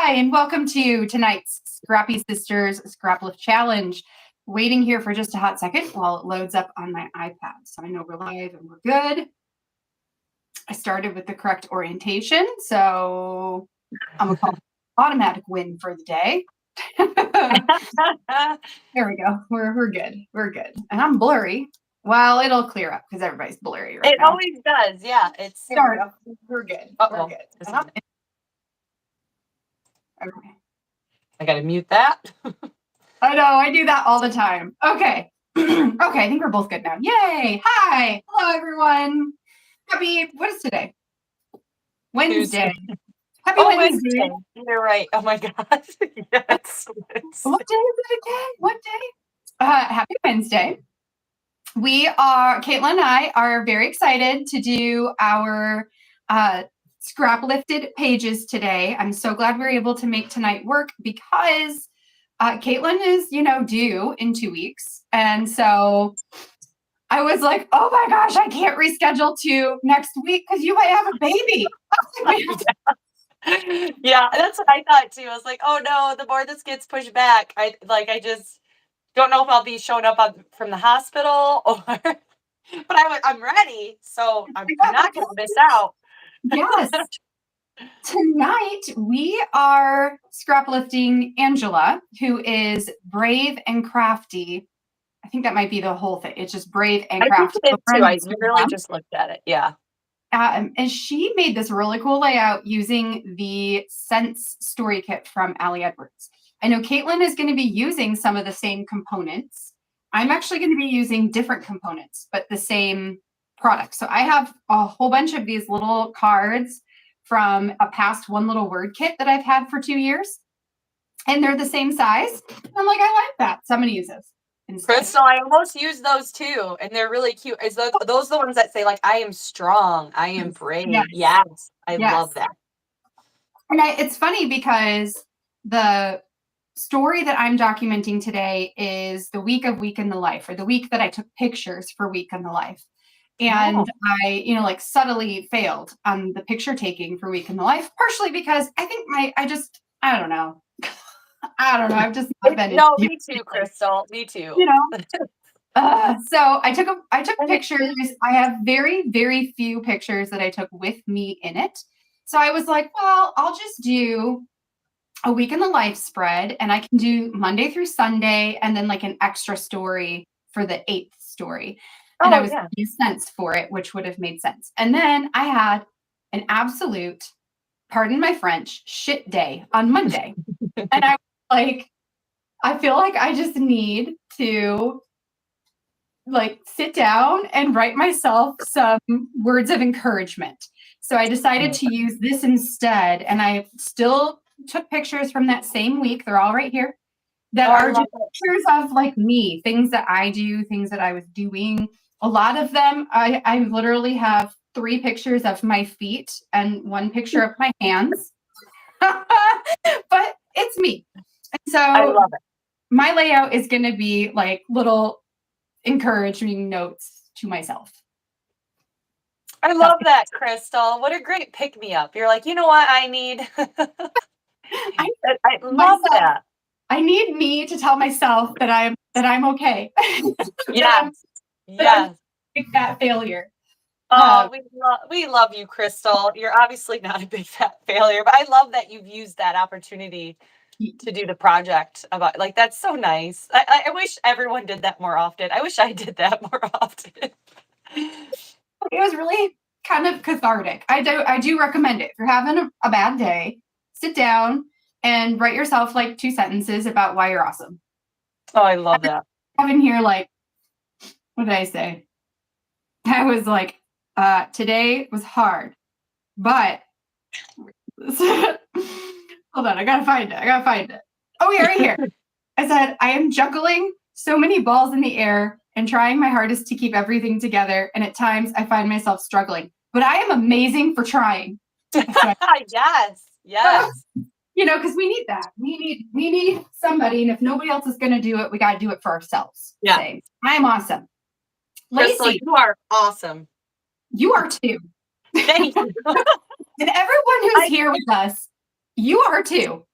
Hi, and welcome to tonight's Scrappy Sisters Scraplift Challenge. Waiting here for just a hot second while it loads up on my iPad. So I know we're live and we're good. I started with the correct orientation, so I'm going to call it an automatic win for the day. There we go. We're good. We're good. And I'm blurry. Well, it'll clear up because everybody's blurry right now. It always does, yeah. It's Start up. We're good. Uh-oh. We're good. Okay. I gotta mute that. I know, I do that all the time. Okay. Okay, I think we're both good now. Yay! Hi! Hello, everyone. Happy, what is today? Wednesday. Happy Wednesday. You're right. Oh my God. Yes. What day is it again? What day? Happy Wednesday. Caitlin and I are very excited to do our scrap-lifted pages today. I'm so glad we're able to make tonight work because Caitlin is, due in 2 weeks. And so I was like, oh my gosh, I can't reschedule to next week because you might have a baby. Yeah, that's what I thought too. I was like, oh no, the more this gets pushed back, I just don't know if I'll be showing up from the hospital or, but I'm ready. So I'm not going to miss out. Yes. Tonight, we are scraplifting Angela, who is brave and crafty. I think that might be the whole thing. It's just brave and crafty. I think it is too. I really just looked at it. Yeah. And she made this really cool layout using the Sense story kit from Ali Edwards. I know Caitlin is going to be using some of the same components. I'm actually going to be using different components, but the same product. So I have a whole bunch of these little cards from a past One Little Word kit that I've had for 2 years. And they're the same size. I'm like, I like that. So I'm going to use those instead. Crystal, I almost use those too. And they're really cute. Is those the ones that say like, I am strong, I am brave? Yes. I love that. And it's funny because the story that I'm documenting today is the week of Week in the Life, or the week that I took pictures for Week in the Life. And I, subtly failed on the picture taking for Week in the Life, partially because I think I don't know. I've just not been. No, me too, Crystal. Me too. So I took pictures. I have very, very few pictures that I took with me in it. So I was like, well, I'll just do a Week in the Life spread, and I can do Monday through Sunday, and then like an extra story for the 8th story. And I was making sense for it, which would have made sense. And then I had an absolute, pardon my French, shit day on Monday. And I was like, I feel like I just need to sit down and write myself some words of encouragement. So I decided to use this instead. And I still took pictures from that same week. They're all right here. That are just pictures of me, things that I do, things that I was doing. A lot of them, I literally have 3 pictures of my feet and 1 picture of my hands. But it's me. So I love it. My layout is going to be little encouraging notes to myself. I love that, Crystal. What a great pick-me-up. You're like, you know what I need? I love that. I need me to tell myself that I'm okay. Yes. Big fat failure. Oh, we love you, Crystal. You're obviously not a big fat failure, but I love that you've used that opportunity to do the project about that's so nice. I wish everyone did that more often. I wish I did that more often. It was really kind of cathartic. I do recommend it. If you're having a bad day, sit down and write yourself 2 sentences about why you're awesome. Oh, I love that. I'm in here what did I say? I was like, today was hard, but hold on, I gotta find it. Oh, yeah, right here. I said, I am juggling so many balls in the air and trying my hardest to keep everything together. And at times I find myself struggling, but I am amazing for trying. Yes. Because we need that. We need somebody. And if nobody else is going to do it, we got to do it for ourselves. Yeah. Saying, I'm awesome. Crystal, Lacey, you are awesome. You are too. Thank you. And everyone who's here with us, you are too.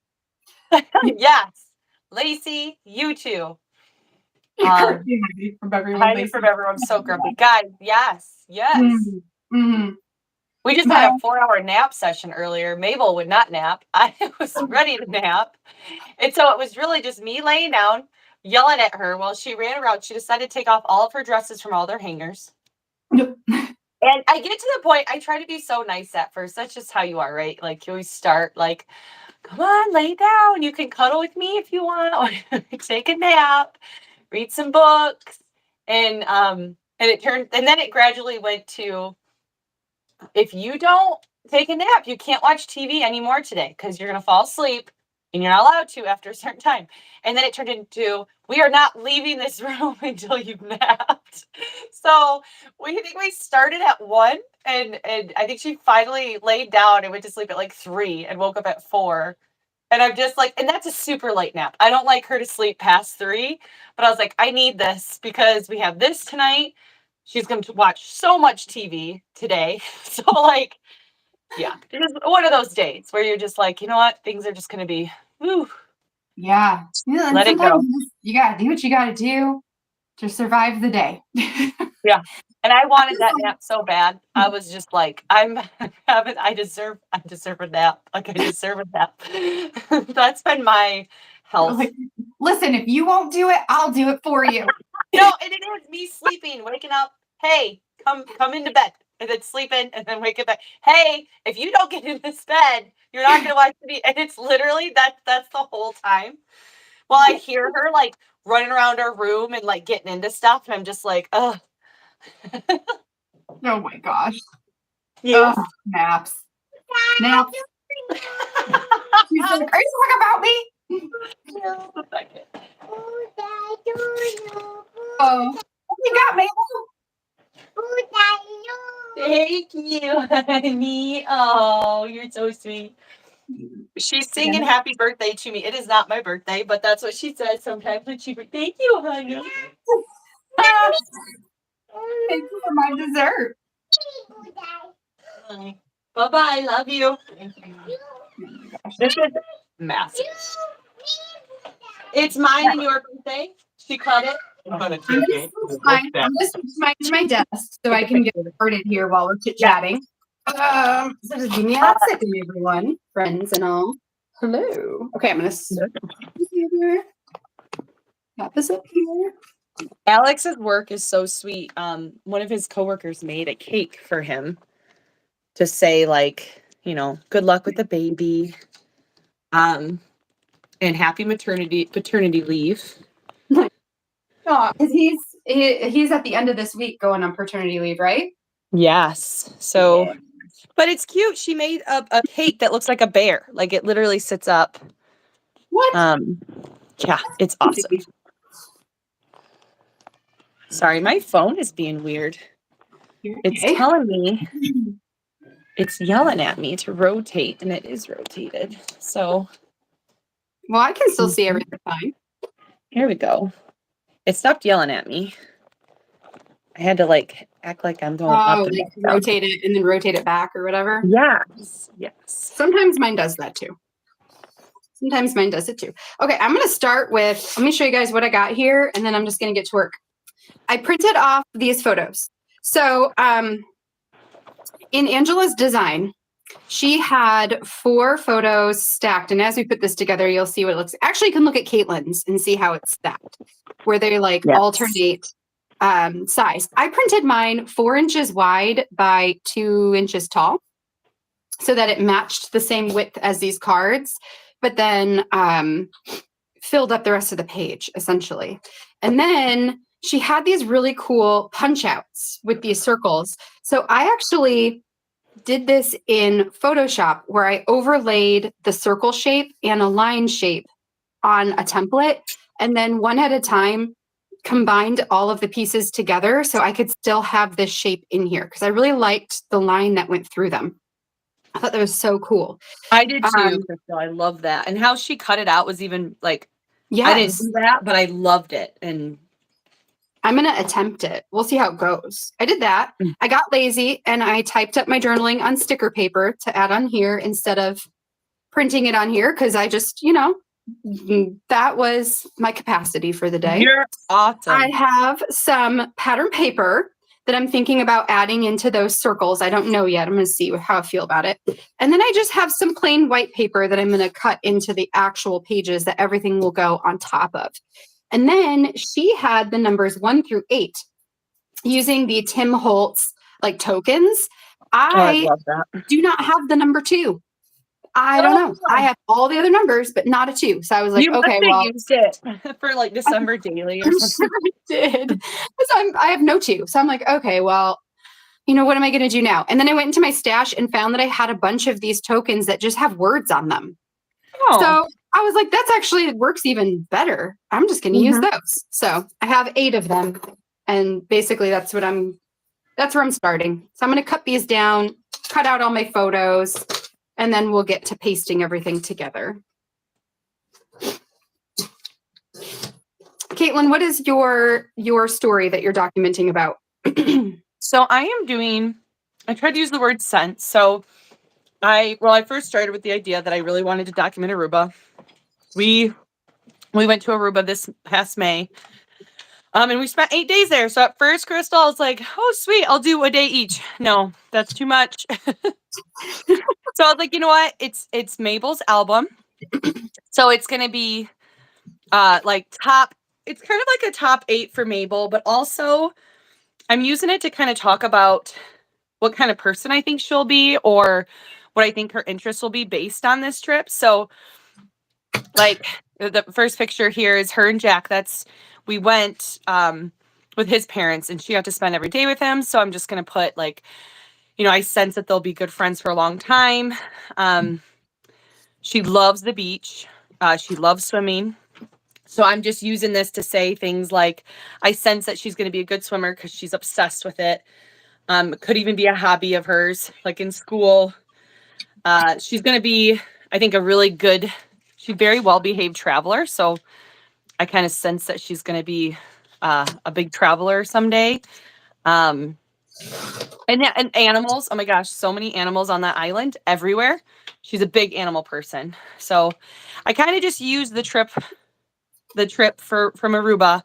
Yes. Lacey, you too. Heidi from everyone. Heidi from everyone. So grumpy. Guys, yes. Yes. Mm-hmm. We just had a 4-hour nap session earlier. Mabel would not nap. I was ready to nap. And so it was really just me laying down, yelling at her while she ran around. She decided to take off all of her dresses from all their hangers. Yep. And I get to the point, I try to be so nice at first. That's just how you are, right? Like you always start like, come on, lay down. You can cuddle with me if you want. Take a nap, read some books. And then it gradually went to, if you don't take a nap, you can't watch TV anymore today because you're going to fall asleep and you're not allowed to after a certain time. And then it turned into, we are not leaving this room until you've napped. So I think we started at 1 and I think she finally laid down and went to sleep at like 3 and woke up at 4. And I'm just like, and that's a super late nap. I don't like her to sleep past 3, but I was like, I need this because we have this tonight. She's going to watch so much TV today. So like, yeah, it is one of those days where you're just like, you know what? Things are just going to be, whew. Yeah. Let it go. You got to do what you got to do to survive the day. Yeah. And I wanted that nap so bad. I was just like, I deserve a nap. Like I deserve a nap. That's been my health. Like, listen, if you won't do it, I'll do it for you. No, and it is me sleeping, waking up. Hey, come into bed, and then sleeping, and then waking up. Hey, if you don't get in this bed, you're not gonna watch TV. And it's literally that's the whole time. While I hear her like running around her room and like getting into stuff, and I'm just like, ugh. Oh my gosh. Yes. Naps. Naps. She's like, are you talking about me? Just a second. Oh, you got me. Thank you, honey. Oh, you're so sweet. She's singing happy birthday to me. It is not my birthday, but that's what she says sometimes when she, thank you, honey. Thank you for my dessert. Bye-bye. Love you. This is massive. It's mine and your birthday. She cut it. I'm just mine to my desk so I can get started here while we're chit-chatting. So just give me a second, everyone, friends and all. Hello. Okay, I'm gonna got this up here. Alex's work is so sweet. One of his coworkers made a cake for him to say, like, you know, good luck with the baby, and happy paternity leave. Oh, because he's at the end of this week going on paternity leave, right? Yes. So, but it's cute. She made a cake that looks like a bear. Like it literally sits up. What? Yeah, it's awesome. Sorry, my phone is being weird. It's telling me, it's yelling at me to rotate, and it is rotated. So, well, I can still see everything fine. Here we go. It stopped yelling at me. I had to like act like I'm going up and like rotate it and then rotate it back or whatever. Yes. Sometimes mine does that too. Sometimes mine does it too. Okay, I'm going to start with, let me show you guys what I got here, and then I'm just going to get to work. I printed off these photos. So in Angela's design, she had 4 photos stacked. And as we put this together, you'll see what it looks like. Actually, you can look at Caitlin's and see how it's stacked, where they like alternate size. I printed mine 4 inches wide by 2 inches tall so that it matched the same width as these cards, but then filled up the rest of the page, essentially. And then she had these really cool punch outs with these circles. So I actually did this in Photoshop where I overlaid the circle shape and a line shape on a template, and then one at a time combined all of the pieces together so I could still have this shape in here because I really liked the line that went through them. I thought that was so cool. I did too, Crystal. I love that. And how she cut it out was even like, I didn't do that, but I loved it. And I'm going to attempt it. We'll see how it goes. I did that. I got lazy and I typed up my journaling on sticker paper to add on here instead of printing it on here because I just, you know, that was my capacity for the day. You're awesome. I have some pattern paper that I'm thinking about adding into those circles. I don't know yet. I'm going to see how I feel about it. And then I just have some plain white paper that I'm going to cut into the actual pages that everything will go on top of. And then she had the numbers 1 through 8 using the Tim Holtz like tokens. I I love that. do not have the number 2. I don't know. I have all the other numbers, but not a 2. So I was like, You must okay, have well, used it for like December daily or I'm something. sure I did. Because I have no 2. So I'm like, okay, well, you know, what am I going to do now? And then I went into my stash and found that I had a bunch of these tokens that just have words on them. Oh. So I was like, that's actually, it works even better. I'm just going to use those. So I have 8 of them. And basically that's where I'm starting. So I'm going to cut these down, cut out all my photos, and then we'll get to pasting everything together. Caitlin, what is your story that you're documenting about? So I tried to use the word sense. So I first started with the idea that I really wanted to document Aruba. We went to Aruba this past May. And we spent 8 days there. So at first, Crystal was like, oh, sweet, I'll do a day each. No, that's too much. So I was like, you know what? It's Mabel's album. So it's going to be it's kind of like a top 8 for Mabel, but also I'm using it to kind of talk about what kind of person I think she'll be or what I think her interests will be based on this trip. So like the first picture here is her and Jack. We went with his parents and she got to spend every day with him. So I'm just going to put like, you know, I sense that they'll be good friends for a long time. She loves the beach. She loves swimming. So I'm just using this to say things like, I sense that she's going to be a good swimmer because she's obsessed with it. It could even be a hobby of hers, like in school. She's going to be, I think, she's very well-behaved traveler. So I kind of sense that she's going to be a big traveler someday. And animals. Oh my gosh, so many animals on that island everywhere. She's a big animal person. So I kind of just used the trip from Aruba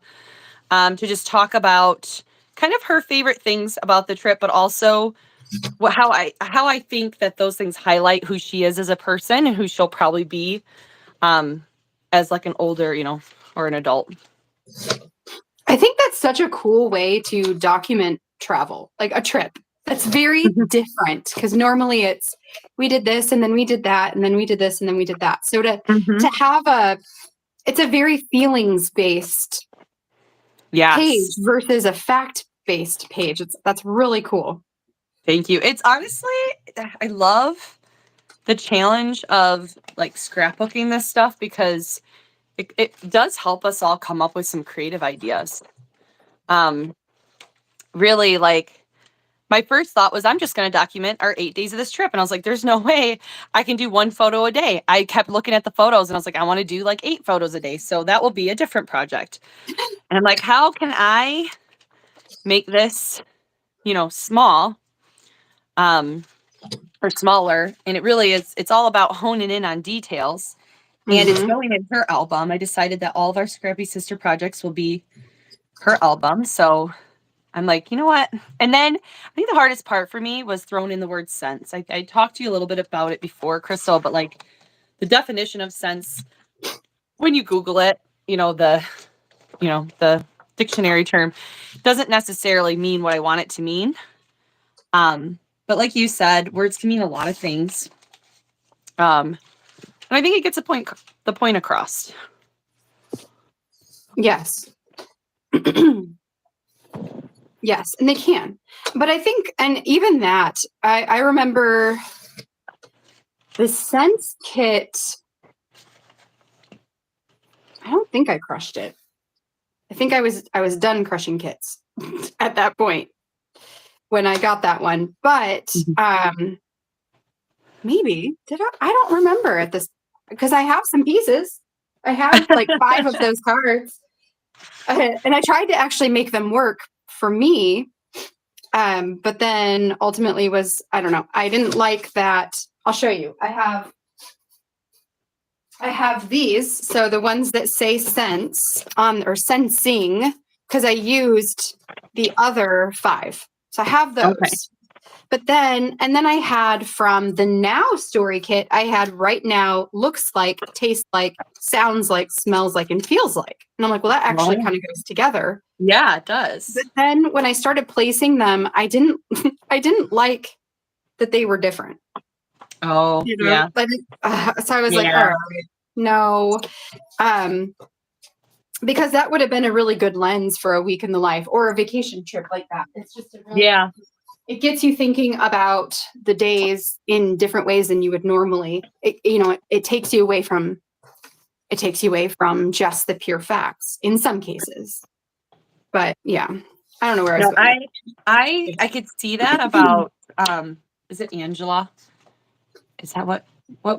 to just talk about kind of her favorite things about the trip, but also how I think that those things highlight who she is as a person and who she'll probably be as like an older, you know, or an adult. I think that's such a cool way to document travel, like a trip. That's very different because normally it's we did this and then we did that and then we did this and then we did that. So to have it's a very feelings based page versus a fact based page. That's really cool. Thank you. It's honestly, I love the challenge of like scrapbooking this stuff because it does help us all come up with some creative ideas. Really, like my first thought was I'm just going to document our 8 days of this trip. And I was like, there's no way I can do 1 photo a day. I kept looking at the photos and I was like, I want to do like 8 photos a day. So that will be a different project. And I'm like, how can I make this, you know, small or smaller? And it really is, it's all about honing in on details. And it's going in her album. I decided that all of our Scrappy Sister projects will be her album. So I'm like, you know what? And then I think the hardest part for me was throwing in the word sense. I talked to you a little bit about it before, Crystal, but like the definition of sense, when you Google it, the dictionary term doesn't necessarily mean what I want it to mean. But like you said, words can mean a lot of things. And I think it gets the point across. Yes. Yes, and they can. But I think, and even that, I remember the Sense kit. I don't think I crushed it. I think I was done crushing kits at that point when I got that one. But maybe did I don't remember at this because I have some pieces. I have like 5 of those cards. And I tried to actually make them work for me. But then ultimately I don't know. I didn't like that. I'll show you. I I have these. So the ones that say sense or sensing, because I used the other 5. So I have those. Okay. But then I had from the Now story kit, I had right now, looks like, tastes like, sounds like, smells like, and feels like. And I'm like, well, that actually kind of goes together. Yeah, it does. But then when I started placing them, I didn't like that they were different. Oh, You know? yeah. But, so I was like, all right, no. Because that would have been a really good lens for a week in the life or a vacation trip like that. It's just a really, it gets you thinking about the days in different ways than you would normally. It takes you away from just the pure facts in some cases. But yeah, I don't know where I was going. I could see that about is it Angela? Is that what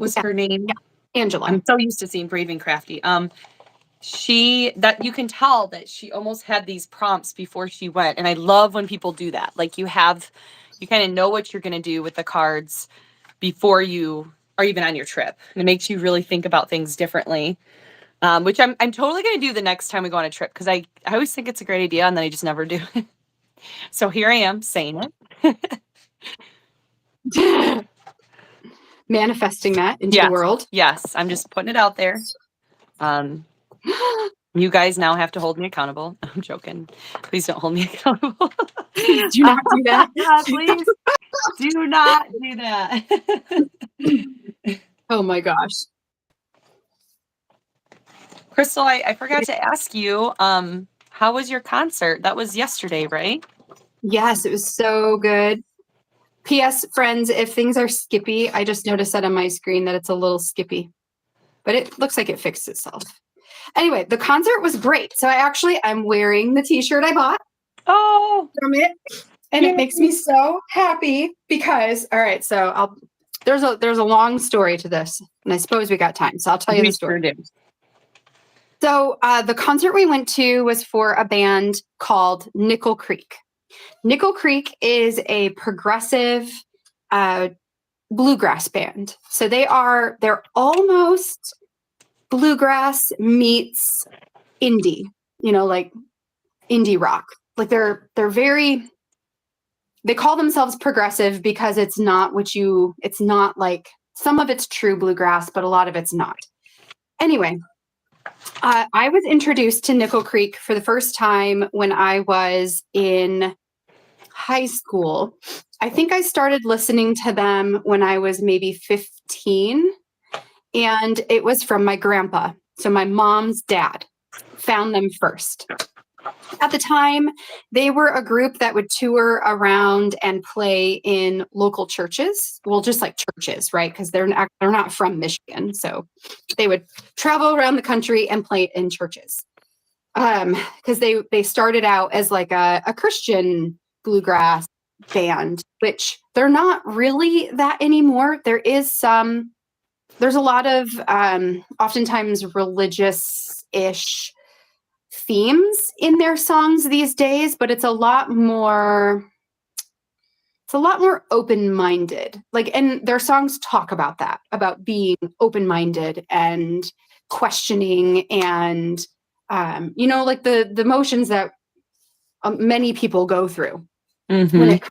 was her name? Yeah. Angela. I'm so used to seeing Brave and Crafty. That you can tell that she almost had these prompts before she went. And I love when people do that. Like you kind of know what you're going to do with the cards before you are even on your trip. And it makes you really think about things differently, which I'm totally going to do the next time we go on a trip. Cause I always think it's a great idea and then I just never do. So here I am saying it. Manifesting that into the world. Yes. I'm just putting it out there. You guys now have to hold me accountable. I'm joking. Please don't hold me accountable. Please do not do that. Please do not do that. Oh my gosh. Crystal, I forgot to ask you, how was your concert? That was yesterday, right? Yes, it was so good. P.S. friends, if things are skippy, I just noticed that on my screen that it's a little skippy, but it looks like it fixed itself. Anyway, the concert was great. So I'm wearing the t-shirt I bought from it. And it makes me so happy because, all right, so there's a long story to this. And I suppose we got time. So I'll tell you the story. Sure do. So the concert we went to was for a band called Nickel Creek. Nickel Creek is a progressive bluegrass band. So they're almost bluegrass meets indie, like indie rock. Like they call themselves progressive because it's not like some of it's true bluegrass, but a lot of it's not. Anyway, I was introduced to Nickel Creek for the first time when I was in high school. I think I started listening to them when I was maybe 15. And it was from my grandpa. So my mom's dad found them first. At the time, they were a group that would tour around and play in local churches. Well, just like churches, right? Because they're not from Michigan. So they would travel around the country and play in churches. Because they started out as like a Christian bluegrass band, which they're not really that anymore. There's a lot of oftentimes religious-ish themes in their songs these days, but it's a lot more open-minded. And their songs talk about that, about being open-minded and questioning and like the emotions that many people go through when it comes to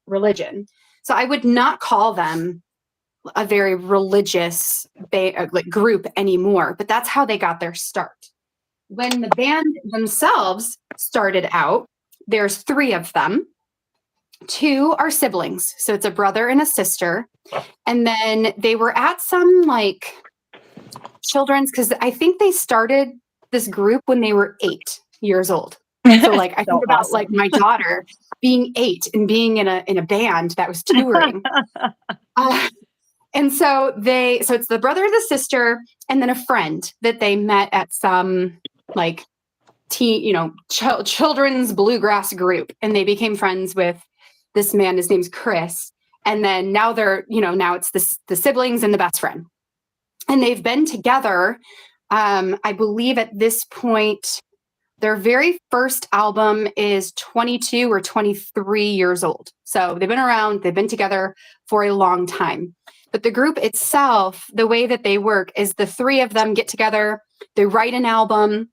religion. So I would not call them a very religious group anymore, but that's how they got their start. When the band themselves started out, there's 3 of them. 2 are siblings, so it's a brother and a sister. And then they were at some like children's, because I think they started this group when they were 8 years old. So I think about awesome. Like my daughter being 8 and being in a band that was touring. And so it's the brother, the sister, and then a friend that they met at some like children's bluegrass group. And they became friends with this man. His name's Chris. And then now now it's the siblings and the best friend. And they've been together, I believe at this point, their very first album is 22 or 23 years old. So they've been around, they've been together for a long time. But the group itself, the way that they work is the three of them get together, they write an album,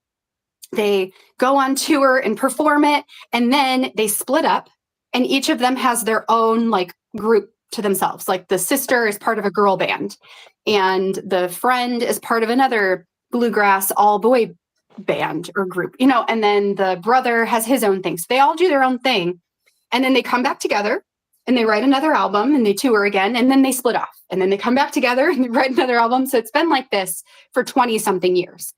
they go on tour and perform it, and then they split up, and each of them has their own like group to themselves. Like the sister is part of a girl band, and the friend is part of another bluegrass all boy band or group, you know, and then the brother has his own thing. So they all do their own thing. And then they come back together and they write another album and they tour again, and then they split off, and then they come back together and they write another album. So it's been like this for 20 something years.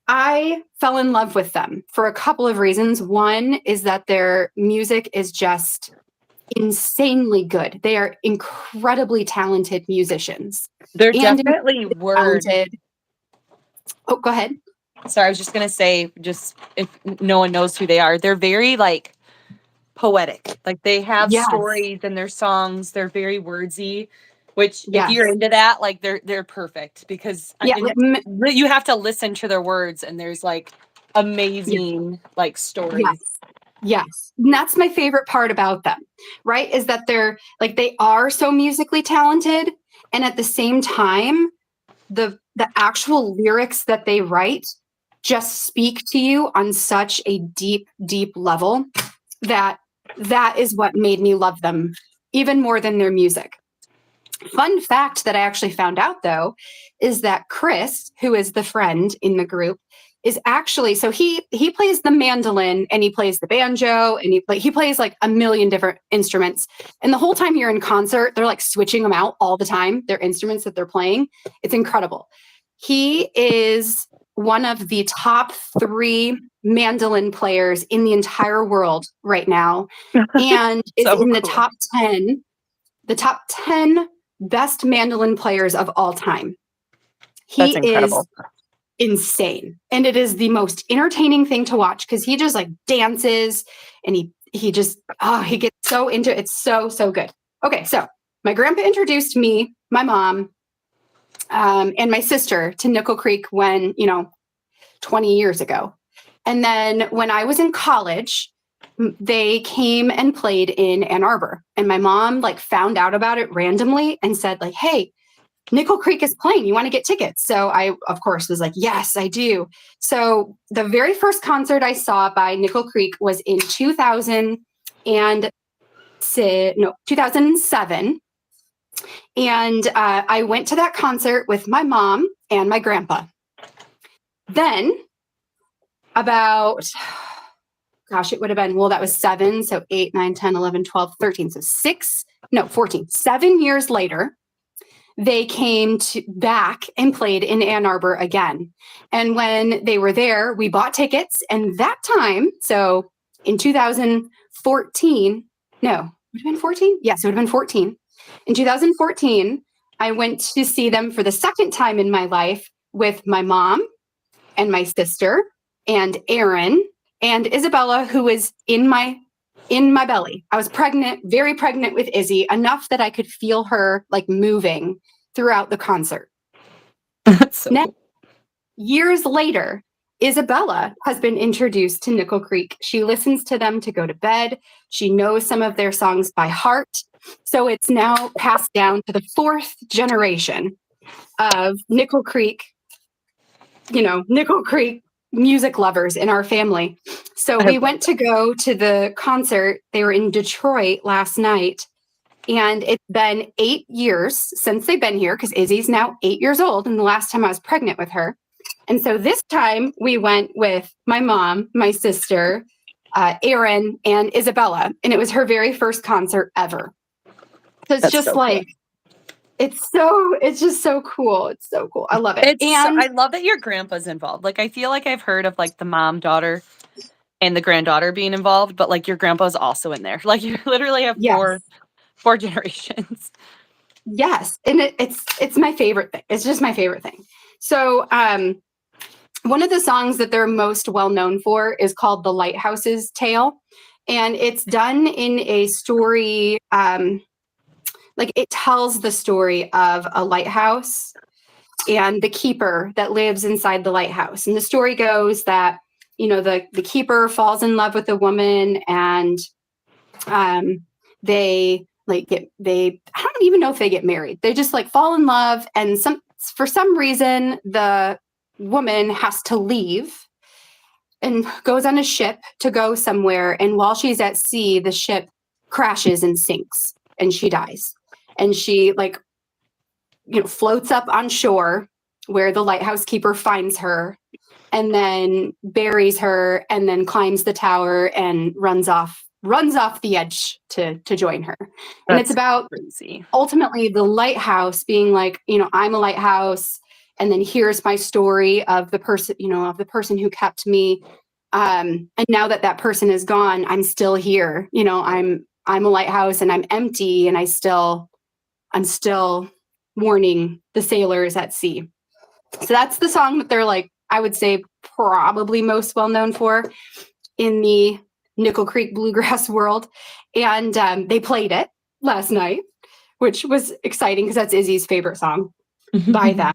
I fell in love with them for a couple of reasons. One is that their music is just insanely good. They are incredibly talented musicians. They're definitely talented. Oh, go ahead. Sorry, I was just going to say, just if no one knows who they are, they're very like poetic. Like they have stories in their songs. They're very wordsy, which if you're into that, like they're perfect, because you have to listen to their words, and there's like amazing like stories. Yes. And that's my favorite part about them, right? Is that they're like, they are so musically talented. And at the same time, the actual lyrics that they write just speak to you on such a deep, deep level that is what made me love them even more than their music. Fun fact that I actually found out, though, is that Chris, who is the friend in the group, is actually, so he plays the mandolin and he plays the banjo and he plays like a million different instruments. And the whole time you're in concert, they're like switching them out all the time, their instruments that they're playing. It's incredible. He is one of the top 3 mandolin players in the entire world right now, and is in the top 10 best mandolin players of all time. He is insane, and it is the most entertaining thing to watch because he just like dances, and he just he gets so into it. It's so good. Okay, so my grandpa introduced me, my mom, and my sister to Nickel Creek when, 20 years ago. And then when I was in college, they came and played in Ann Arbor, and my mom like found out about it randomly and said like, "Hey, Nickel Creek is playing. You want to get tickets?" So I, of course, was like, "Yes, I do." So the very first concert I saw by Nickel Creek was in 2007. And I went to that concert with my mom and my grandpa. Then about, it would have been, that was 7. So 8, 9, 10, 11, 12, 13. So 14, 7 years later, they came back and played in Ann Arbor again. And when they were there, we bought tickets. And that time, so in 2014, would have been 14? Yes, it would have been 14. In 2014, I went to see them for the second time in my life with my mom and my sister and Aaron and Isabella, who was in my belly. I was pregnant, very pregnant with Izzy, enough that I could feel her like moving throughout the concert. Now, years later, Isabella has been introduced to Nickel Creek. She listens to them to go to bed. She knows some of their songs by heart. So it's now passed down to the 4th generation of Nickel Creek, Nickel Creek music lovers in our family. So we went to go to the concert. They were in Detroit last night. And it's been 8 years since they've been here, because Izzy's now 8 years old. And the last time I was pregnant with her. And so this time we went with my mom, my sister, Aaron, and Isabella. And it was her very first concert ever. So it's just like, cool. It's just so cool. It's so cool. I love it. I love that your grandpa's involved. Like, I feel like I've heard of like the mom, daughter, and the granddaughter being involved, but like your grandpa's also in there. Like you literally have four generations. Yes. And it's my favorite thing. It's just my favorite thing. So, one of the songs that they're most well known for is called The Lighthouse's Tale. And it's done in a story, like it tells the story of a lighthouse and the keeper that lives inside the lighthouse. And the story goes that, the keeper falls in love with a woman, and they like I don't even know if they get married. They just like fall in love, and for some reason the woman has to leave and goes on a ship to go somewhere, and while she's at sea the ship crashes and sinks and she dies, and she like floats up on shore where the lighthouse keeper finds her and then buries her and then climbs the tower and runs off the edge to join her. And it's about crazy. Ultimately the lighthouse being like, I'm a lighthouse, and then here's my story of the person who kept me, and now that person is gone, I'm still here. I'm a lighthouse and I'm empty, and I'm still warning the sailors at sea. So that's the song that they're like, I would say, probably most well known for in the Nickel Creek bluegrass world. And they played it last night, which was exciting because that's Izzy's favorite song by them.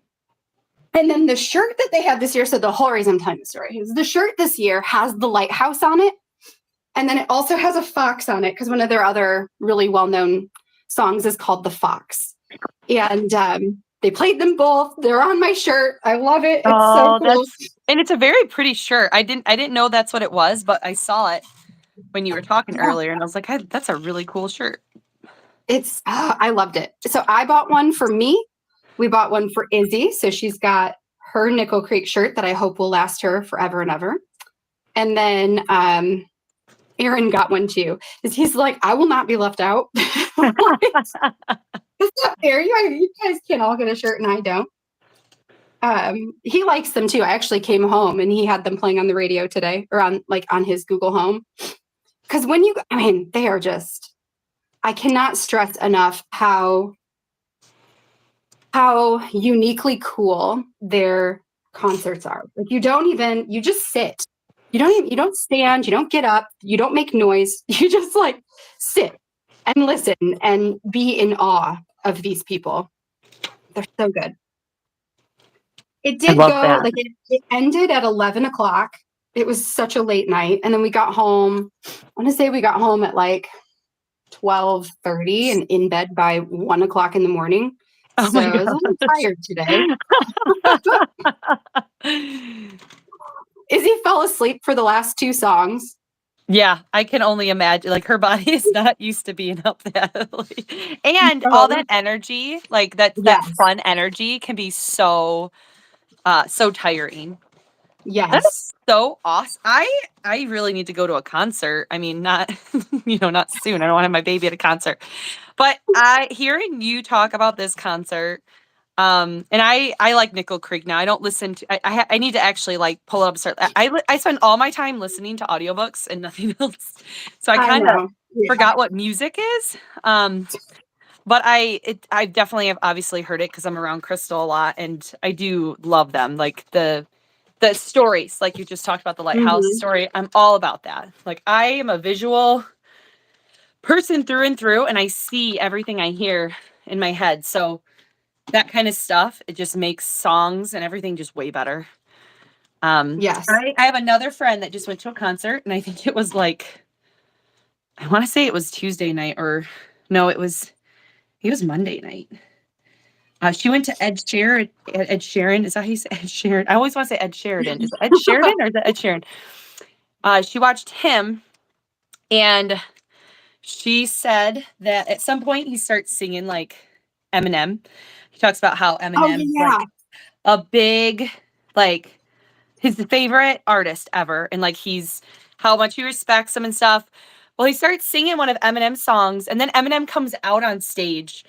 And then the shirt that they had this year, so the whole reason I'm telling the story is the shirt this year has the lighthouse on it. And then it also has a fox on it because one of their other really well-known songs is called The Fox. And they played them both. They're on my shirt. I love it. It's so cool. And it's a very pretty shirt. I didn't know that's what it was, but I saw it when you were talking earlier, and I was like, that's a really cool shirt. I loved it. So I bought one for me. We bought one for Izzy. So she's got her Nickel Creek shirt that I hope will last her forever and ever. And then Aaron got one too. He's like, I will not be left out. It's not fair. You guys can't all get a shirt and I don't. He likes them too. I actually came home and he had them playing on the radio today, or on his Google Home. Because they are just, I cannot stress enough how uniquely cool their concerts are. Like you just sit. You don't stand, you don't get up, you don't make noise. You just like sit and listen and be in awe of these people. They're so good. It did go, like it ended at 11 o'clock. It was such a late night. And then we got home, I want to say we got home at like 12:30 and in bed by 1 o'clock in the morning. Oh so I was a little tired today. Izzy fell asleep for the last two songs. Yeah, I can only imagine. Like her body is not used to being up that late. And all that energy, like that fun energy can be so tiring. Yes. That's so awesome. I really need to go to a concert. I mean, not not soon. I don't want to have my baby at a concert. But hearing you talk about this concert, and I like Nickel Creek now. I don't listen to. I need to actually like pull it up. Start. I spend all my time listening to audiobooks and nothing else. So I kind of forgot what music is. But I definitely have obviously heard it because I'm around Crystal a lot, and I do love them. Like the stories, like you just talked about the lighthouse story. I'm all about that. Like I am a visual person through and through, and I see everything I hear in my head. So that kind of stuff, it just makes songs and everything just way better. Yes. I have another friend that just went to a concert, and I think it was like, I want to say it was Tuesday night, or no, it was Monday night. She went to Ed Sheeran. Is that how you say Ed Sheeran? I always want to say Ed Sheridan. Is it Ed Sheridan or is it Ed Sheeran? She watched him, and she said that at some point he starts singing like Eminem. He talks about how Eminem is like a big, like his favorite artist ever, and like how much he respects him and stuff. Well, he starts singing one of Eminem's songs, and then Eminem comes out on stage,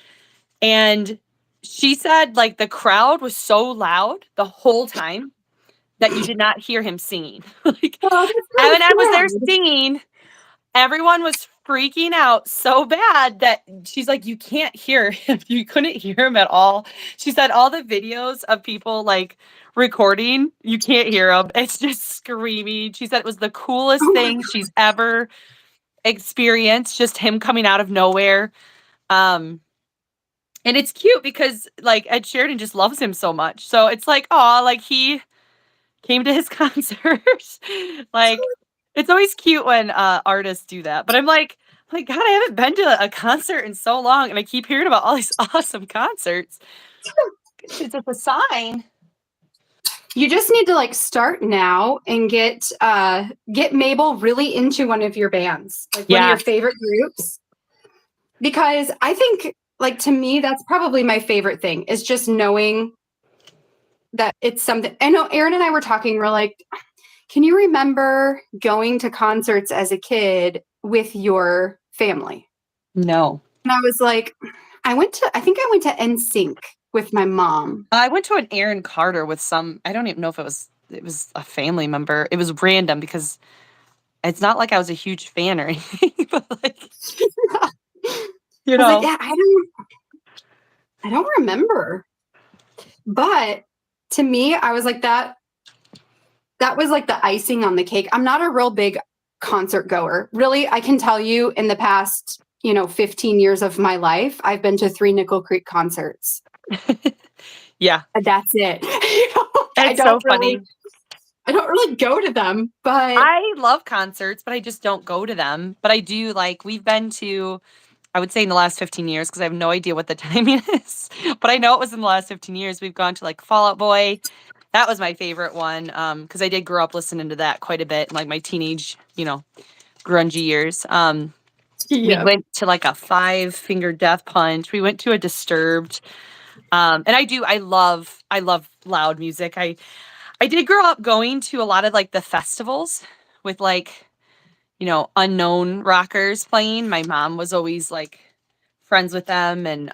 and she said like the crowd was so loud the whole time that you did not hear him singing. Like Eminem was there singing. Everyone was freaking out so bad that she's like, you can't hear him. You couldn't hear him at all. She said all the videos of people like recording, you can't hear him. It's just screaming. She said it was the coolest thing she's ever experienced, just him coming out of nowhere. And it's cute because like Ed Sheeran just loves him so much. So it's like, oh, like he came to his concert. Like it's always cute when artists do that. But I'm like, like, God, I haven't been to a concert in so long, and I keep hearing about all these awesome concerts. It's just a sign. You just need to like start now and get Mabel really into one of your bands, like one of your favorite groups. Because I think, like, to me, that's probably my favorite thing is just knowing that it's something. I know Aaron and I were talking, we're like, can you remember going to concerts as a kid with your family? No. And I was like, I think I went to NSYNC with my mom. I went to an Aaron Carter with I don't even know if it was a family member. It was random because it's not like I was a huge fan or anything, but like, you know. Like, yeah, I don't remember. But to me, I was like that was like the icing on the cake. I'm not a real big concert goer. Really, I can tell you in the past, 15 years of my life, I've been to 3 Nickel Creek concerts. Yeah. That's it. It's so funny. I don't really go to them, but I love concerts, but I just don't go to them. But I do we've been to, I would say in the last 15 years, because I have no idea what the timing is, but I know it was in the last 15 years. We've gone to like Fall Out Boy. That was my favorite one, because I did grow up listening to that quite a bit in like my teenage, grungy years. We went to like a 5 Finger Death Punch. We went to a Disturbed. And I love loud music. I did grow up going to a lot of like the festivals with like, unknown rockers playing. My mom was always like friends with them. And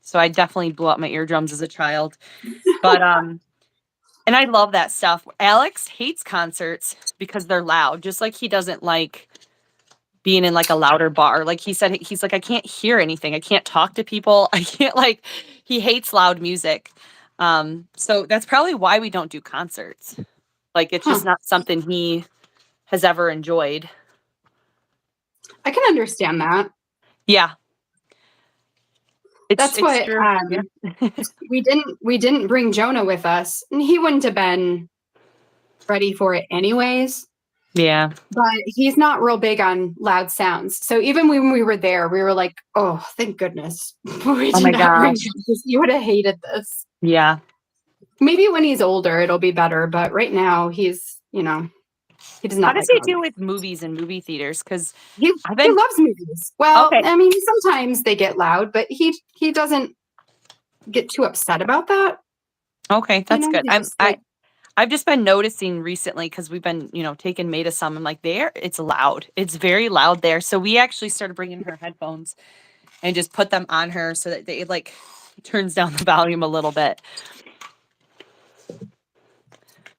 so I definitely blew out my eardrums as a child. But and I love that stuff. Alex hates concerts because they're loud, just like he doesn't like being in like a louder bar. Like he said, he's like, I can't hear anything. I can't talk to people. I can't he hates loud music. So that's probably why we don't do concerts. Like it's just not something he has ever enjoyed. I can understand that. Yeah. That's what we didn't bring Jonah with us, and he wouldn't have been ready for it anyways. Yeah. But he's not real big on loud sounds. So even when we were there, we were like, oh, thank goodness. We did not bring him because you would have hated this. Yeah. Maybe when he's older, it'll be better. But right now, he's, he does not. How does he do with movies and movie theaters? Because he loves movies. Well, okay. I mean, sometimes they get loud, but he doesn't get too upset about that. Okay, that's good. I've just been noticing recently because we've been, taking May to some. I'm like, it's loud. It's very loud there. So we actually started bringing her headphones and just put them on her so that it like turns down the volume a little bit.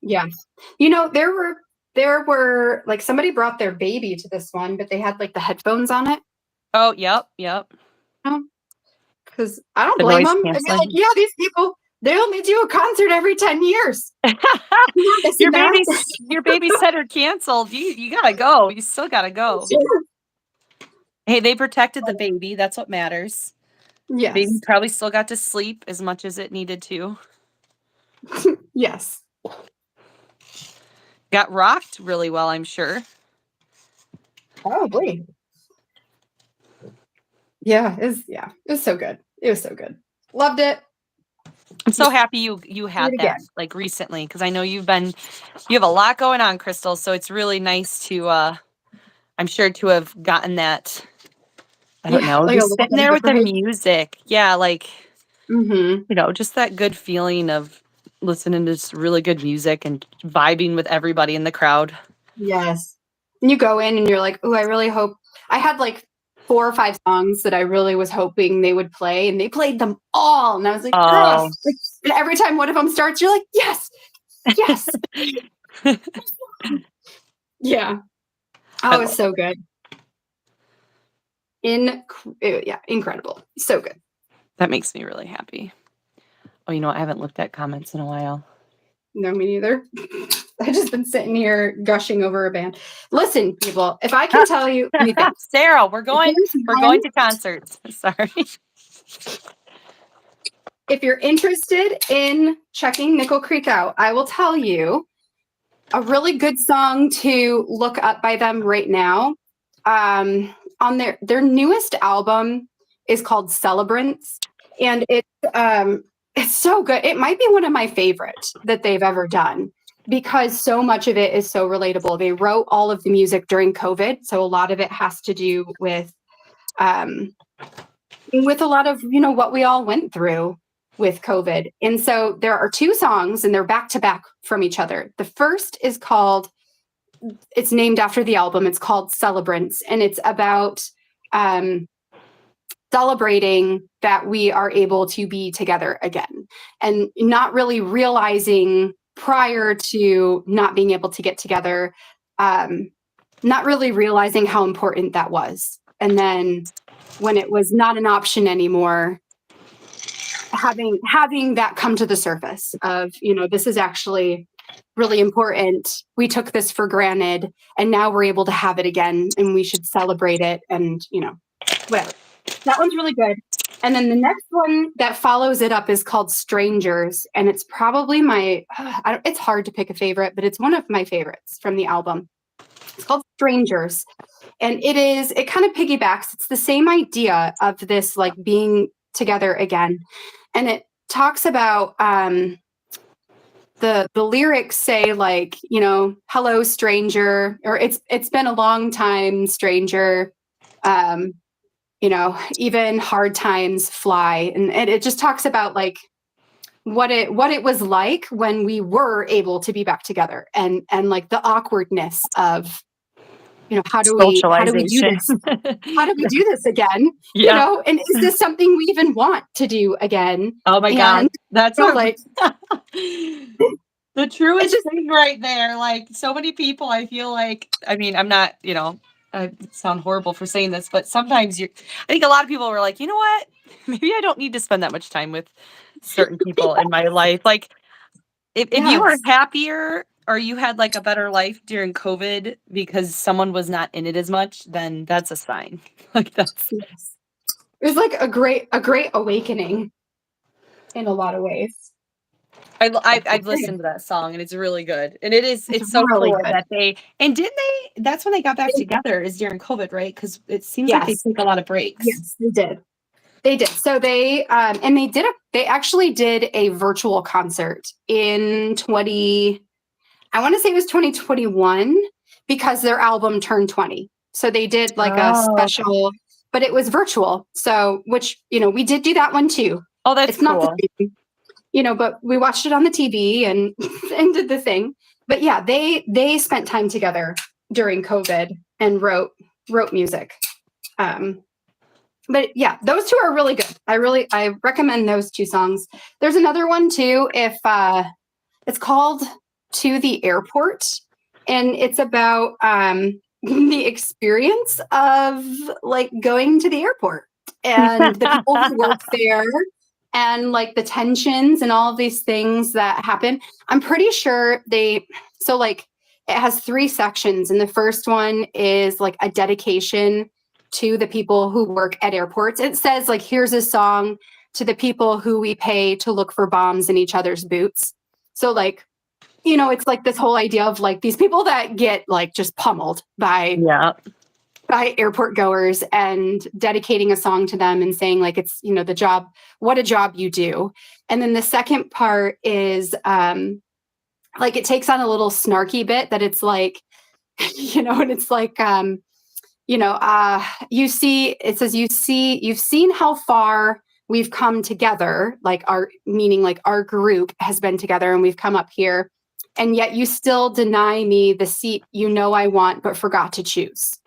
Yeah. There were like somebody brought their baby to this one, but they had like the headphones on it. Oh, yep. Because I don't blame them. I'd be like, yeah, these people, they only do a concert every 10 years. Your babysitter canceled. You gotta go. You still gotta go. Hey, they protected the baby. That's what matters. Yes. Baby probably still got to sleep as much as it needed to. Yes. Got rocked really well, I'm sure. Probably. Yeah, it was so good. It was so good. Loved it. I'm so happy you had that like recently, because I know you have a lot going on, Crystal. So it's really nice to I'm sure to have gotten that. I don't know, like just sitting there with the music. Yeah, like just that good feeling of listening to just really good music and vibing with everybody in the crowd. Yes. And you go in and you're like, oh, I really hope. I had like 4 or 5 songs that I really was hoping they would play, and they played them all. And I was like, oh. And every time one of them starts, you're like, yes. Yeah. Oh, it was so good. Incredible. So good. That makes me really happy. Oh, I haven't looked at comments in a while. No, me neither. I've just been sitting here gushing over a band. Listen, people, if I can tell you anything. Sarah, we're going to concerts. Sorry. If you're interested in checking Nickel Creek out, I will tell you a really good song to look up by them right now. on their newest album is called Celebrants, and it's so good. It might be one of my favorites that they've ever done because so much of it is so relatable. They wrote all of the music during COVID, so a lot of it has to do with a lot of what we all went through with COVID. And so there are two songs, and they're back to back from each other. The first is called, it's named after the album. It's called Celebrants, and it's about celebrating that we are able to be together again, and not really realizing prior to not being able to get together, not really realizing how important that was. And then when it was not an option anymore, having that come to the surface of, this is actually really important. We took this for granted, and now we're able to have it again, and we should celebrate it. And, whatever. That one's really good. And then the next one that follows it up is called Strangers. And it's probably it's hard to pick a favorite, but it's one of my favorites from the album. It's called Strangers. And it kind of piggybacks. It's the same idea of this, like, being together again. And it talks about, the lyrics say, like, hello, stranger, or it's been a long time, stranger. Even hard times fly. And it just talks about, like, what it was like when we were able to be back together, and like the awkwardness of, how do we do this? How do we do this again? Yeah. And is this something we even want to do again? Oh my God. That's like the truest thing right there. Like, so many people, I feel like, I'm not, I sound horrible for saying this, but sometimes I think a lot of people were like, you know what? Maybe I don't need to spend that much time with certain people in my life. Like, if you were happier, or you had, like, a better life during COVID because someone was not in it as much, then that's a sign. Like, that's. Yes. It was like a great awakening in a lot of ways. I've listened to that song, and it's really good. And it's so really cool that that's when they got back together, is during COVID, right? Because it seems like they took a lot of breaks. Yes, they did. So they actually did a virtual concert in I want to say it was 2021, because their album turned 20. So they did like a special, but it was virtual. So, which, we did do that one too. Oh, that's cool. Not the same, but we watched it on the TV and and did the thing. But yeah, they spent time together during COVID and wrote music. But yeah, those two are really good. I recommend those two songs. There's another one too. If it's called To the Airport, and it's about the experience of, like, going to the airport and the people who work there, and, like, the tensions and all of these things that happen. I'm pretty sure it has 3 sections, and the first one is, like, a dedication to the people who work at airports. It says, like, here's a song to the people who we pay to look for bombs in each other's boots. So, like, it's like this whole idea of, like, these people that get, like, just pummeled by airport goers, and dedicating a song to them and saying, like, it's, the job, what a job you do. And then the second part is, like, it takes on a little snarky bit that it's like, and it's like, you've seen how far we've come together, like, our group has been together, and we've come up here, and yet you still deny me the seat I want but forgot to choose.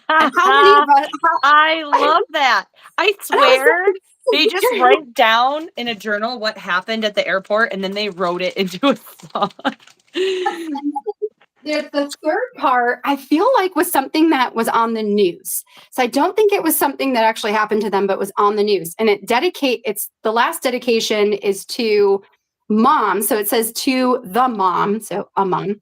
I love that. I swear they just write down in a journal what happened at the airport, and then they wrote it into a song. The third part, I feel like, was something that was on the news. So I don't think it was something that actually happened to them, but was on the news. And it's the last dedication is to mom. So it says to the mom, so a mom,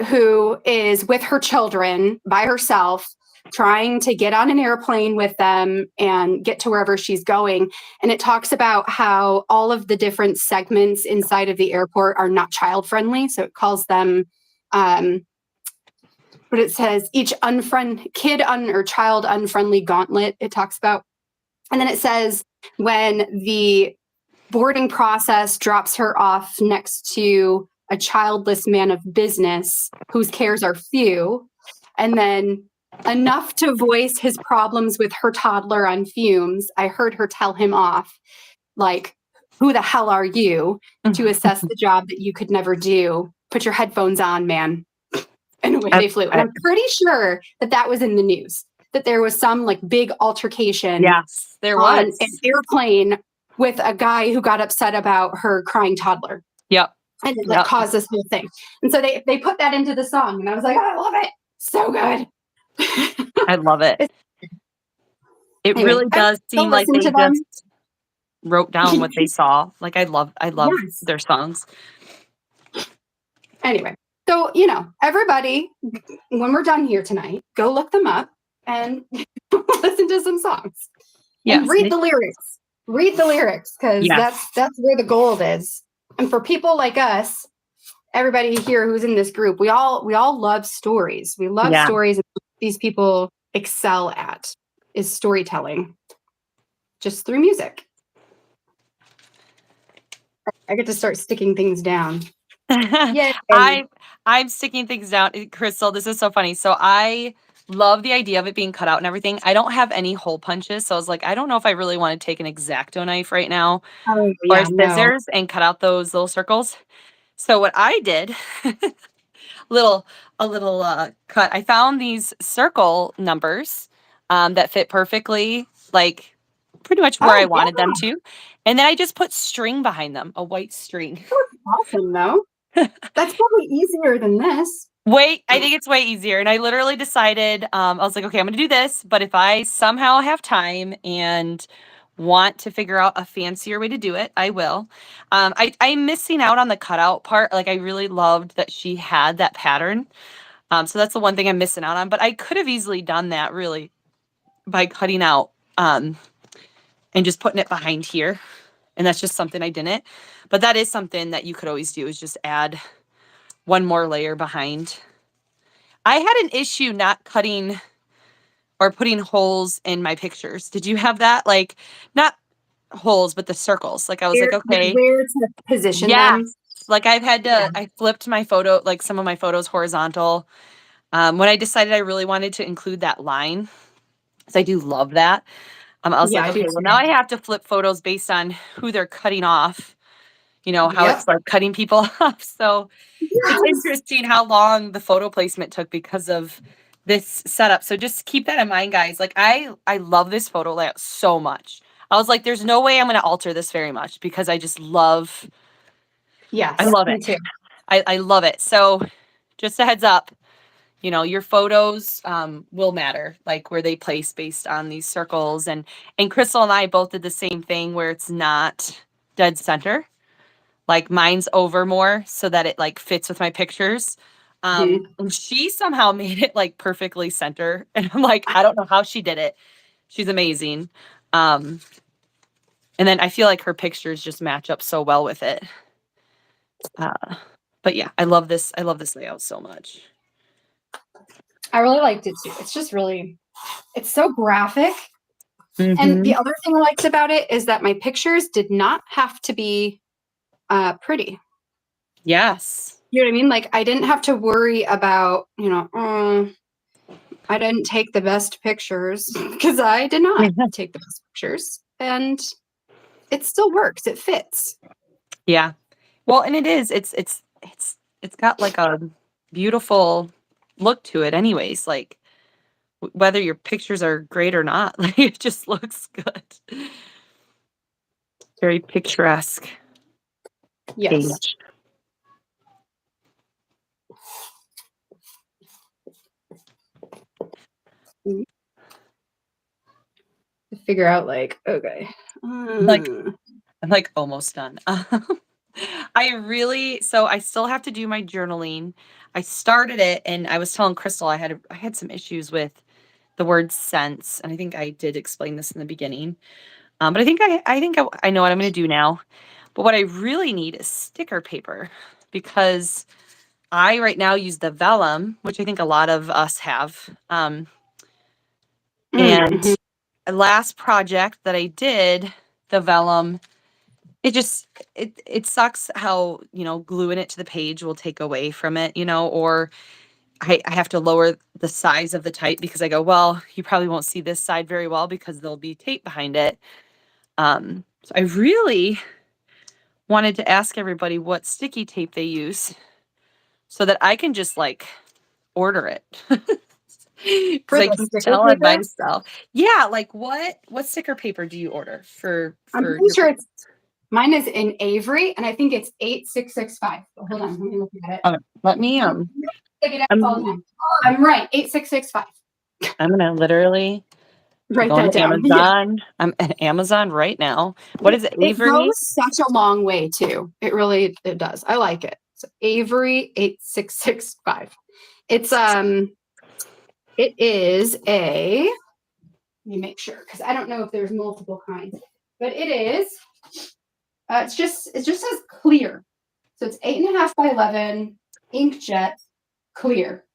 who is with her children by herself, trying to get on an airplane with them and get to wherever she's going. And it talks about how all of the different segments inside of the airport are not child friendly. So it calls them, but it says each or child unfriendly gauntlet it talks about. And then it says when the boarding process drops her off next to a childless man of business whose cares are few, and then enough to voice his problems with her toddler on fumes, I heard her tell him off, like, who the hell are you to assess the job that you could never do? Put your headphones on, man. And away they flew. And I'm pretty sure that was in the news, that there was some like big altercation. Yes, there on was an airplane with a guy who got upset about her crying toddler. Yep. And it like caused this whole thing. And so they put that into the song, and I was like, I love it. So good. I love it. It Anyway, really does seem like they just wrote down what they saw. Like I love Yes. their songs. Anyway, so everybody, when we're done here tonight, go look them up and listen to some songs. Yes. And read the lyrics. Read the lyrics, because that's where the gold is. And for people like us, everybody here who's in this group, we all love stories. We love stories. And these people excel at is storytelling, just through music. I get to start sticking things down. Yeah, I'm sticking things down. Crystal, this is so funny. So I love the idea of it being cut out and everything. I don't have any hole punches, so I was like, I don't know if I really want to take an X-Acto knife right now or scissors and cut out those little circles. So what I did, a little cut. I found these circle numbers that fit perfectly, like pretty much where I wanted them to, and then I just put string behind them, a white string. Awesome, though. That's probably easier than this. I think it's way easier. And I literally decided, I was like, okay, I'm going to do this. But if I somehow have time and want to figure out a fancier way to do it, I will. I'm missing out on the cutout part. Like I really loved that she had that pattern. So that's the one thing I'm missing out on. But I could have easily done that really by cutting out and just putting it behind here. And that's just something I didn't. But that is something that you could always do, is just add one more layer behind. I had an issue not cutting or putting holes in my pictures. Did you have that? Like, not holes, but the circles. Like I was like, okay, where to position them. Like I've had to, I flipped my photo, like some of my photos horizontal. When I decided I really wanted to include that line, because I do love that. I was like, okay, well now I have to flip photos based on who they're cutting off. You know, how it's like cutting people off. So it's interesting how long the photo placement took because of this setup. So just keep that in mind, guys. Like I love this photo layout so much. I was like, there's no way I'm going to alter this very much because I just love. Yes, I love it. Me too. I love it. So just a heads up, your photos will matter, like where they place based on these circles. And Crystal and I both did the same thing where it's not dead center. Like mine's over more so that it like fits with my pictures. And she somehow made it like perfectly center. And I'm like, I don't know how she did it. She's amazing. And then I feel like her pictures just match up so well with it. But yeah, I love this. I love this layout so much. I really liked it too. It's just really, it's so graphic. And the other thing I liked about it is that my pictures did not have to be pretty. Yes. You know what I mean? Like I didn't have to worry about, I didn't take the best pictures, because I did not take the best pictures, and it still works. It fits. Yeah. Well, and it is. It's got like a beautiful look to it anyways. Like whether your pictures are great or not, like it just looks good. Very picturesque. Yes. Page. To figure out like, okay. Like I'm like almost done. So I still have to do my journaling. I started it and I was telling Crystal I had some issues with the word sense, and I think I did explain this in the beginning. But I think I know what I'm going to do now. But what I really need is sticker paper, because I right now use the vellum, which I think a lot of us have. And Mhm. the last project that I did, the vellum, it sucks how, gluing it to the page will take away from it, or I have to lower the size of the type because I go, well, you probably won't see this side very well because there'll be tape behind it. So I really wanted to ask everybody what sticky tape they use so that I can just like order it. Because For I the keep sticker telling paper, myself, yeah, like what sticker paper do you order for I'm for pretty your sure mine is in Avery, and I think it's 8665. But hold on, let me look at it. let me I get it all the I'm time. I'm right, 8665. I'm gonna literally Write go that to down. Yeah. Amazon. I'm at Amazon right now. What is it, It Avery? goes such a long way too. It does. I like it. So Avery 8665. It's it is a, let me make sure because I don't know if there's multiple kinds, but it is it just says clear. So it's 8.5 by 11 inkjet clear.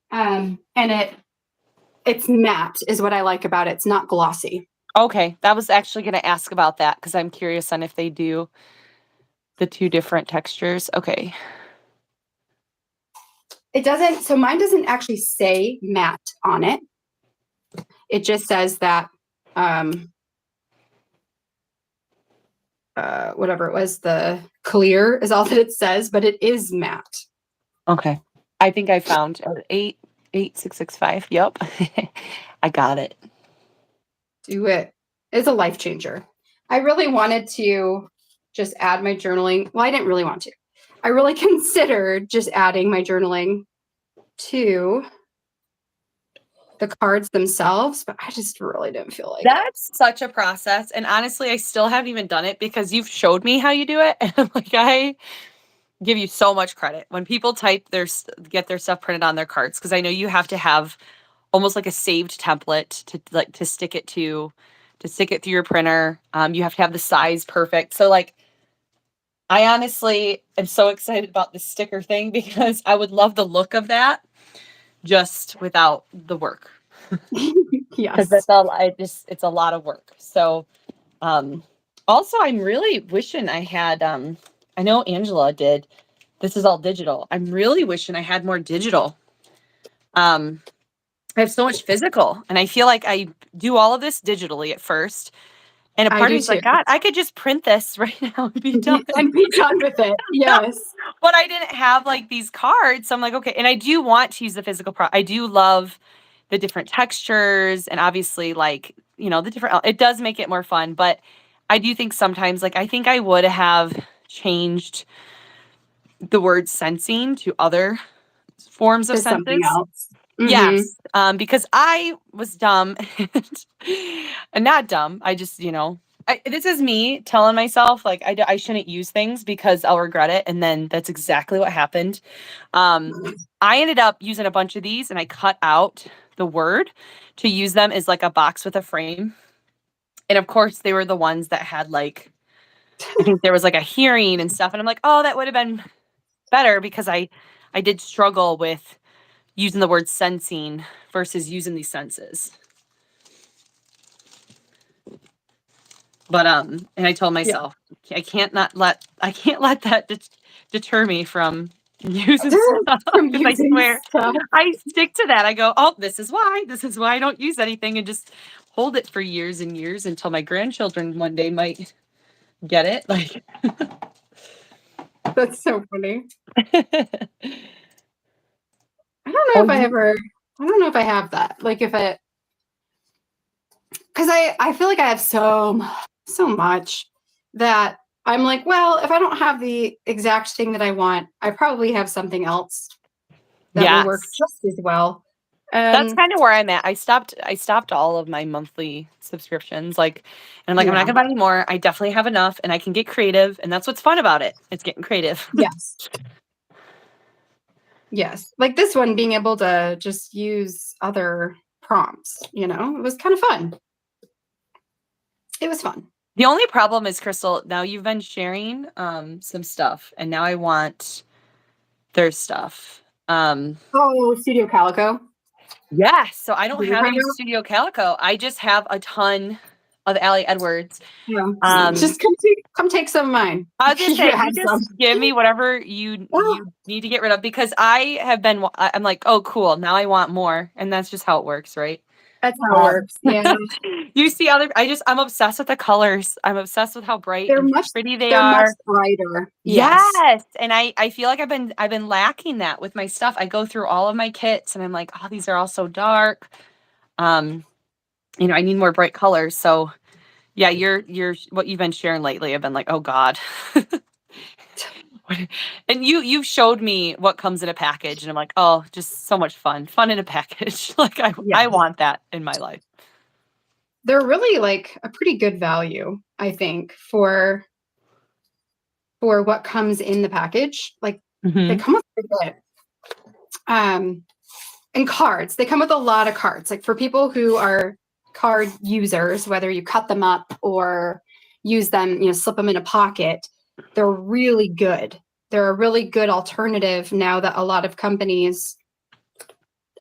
And it's matte is what I like about it. It's not glossy. Okay, that was actually gonna ask about that because I'm curious on if they do the two different textures. Okay. It doesn't, so mine doesn't actually say matte on it. It just says that whatever it was, the clear is all that it says, but it is matte. Okay. I think I found 88665. Yep. I got it. Do it. It's a life changer. I really wanted to just add my journaling. Well, I didn't really want to. I really considered just adding my journaling to the cards themselves, but I just really didn't feel like it. That's such a process. And honestly, I still haven't even done it because you've showed me how you do it. And like I give you so much credit when people get their stuff printed on their cards because I know you have to have almost like a saved template to stick it through your printer. You have to have the size perfect. So like I honestly am so excited about the sticker thing because I would love the look of that just without the work. Because Yes. that's all it's a lot of work. So also I'm really wishing I had I know Angela did. This is all digital. I'm really wishing I had more digital. I have so much physical and I feel like I do all of this digitally at first. And a I part of do me is too. like, God, I could just print this right now and be done. And be done with it. Yes. But I didn't have like these cards. So I'm like, okay. And I do want to use the physical I do love the different textures and obviously like, the different, it does make it more fun. But I do think sometimes like, I think I would have changed the word sensing to other forms of To something senses. else. Mm-hmm. Yes, because I was dumb and not dumb. I just, this is me telling myself like I shouldn't use things because I'll regret it. And then that's exactly what happened. I ended up using a bunch of these and I cut out the word to use them as like a box with a frame. And of course, they were the ones that had like, I think there was like a hearing and stuff. And I'm like, oh, that would have been better because I did struggle with using the word sensing versus using these senses. But and I told Yeah. myself I can't let that deter me from using stuff From because I using swear stuff. I stick to that. I go, oh, this is why I don't use anything and just hold it for years and years until my grandchildren one day might get it. Like That's so funny. oh, I don't know if I have that. Like if it, because I feel like I have so much that I'm like, well, if I don't have the exact thing that I want, I probably have something else that will work yes. just as well. That's And kind of where I'm at. I stopped all of my monthly subscriptions. Like, and I'm like, I'm not yeah, gonna buy any more. I definitely have enough and I can get creative. And that's what's fun about it. It's getting creative. yes, yes. Like this one, being able to just use other prompts, it was kind of fun. It was fun. The only problem is, Crystal, now you've been sharing some stuff, and now I want their stuff. Oh, Studio Calico. Yeah, so I don't Did you have find any out? Studio Calico. I just have a ton of Allie Edwards. Yeah. Um, Just come take some of mine. I was just You saying, have you some. just give me whatever you Oh, need to get rid of, because I have been. I'm like, oh, cool. Now I want more, and that's just how it works, right? that's how it Um, works. Yeah. you see other. I'm obsessed with the colors. I'm obsessed with how bright They're and much pretty they they're much are. brighter. Yes. Yes, and I feel like I've been lacking that with my stuff. I go through all of my kits, and I'm like, oh, these are all so dark. Um, I need more bright colors. So yeah, you're what you've been sharing lately. I've been like, oh God. And you've showed me what comes in a package, and I'm like, oh, just so much fun in a package. Like I Yes. want that in my life. They're really like a pretty good value, I think, for what comes in the package. Like they Mm-hmm. come with quite a bit. And cards. They come with a lot of cards. Like for people who are card users, whether you cut them up or use them, slip them in a pocket, they're really good. They're a really good alternative now that a lot of companies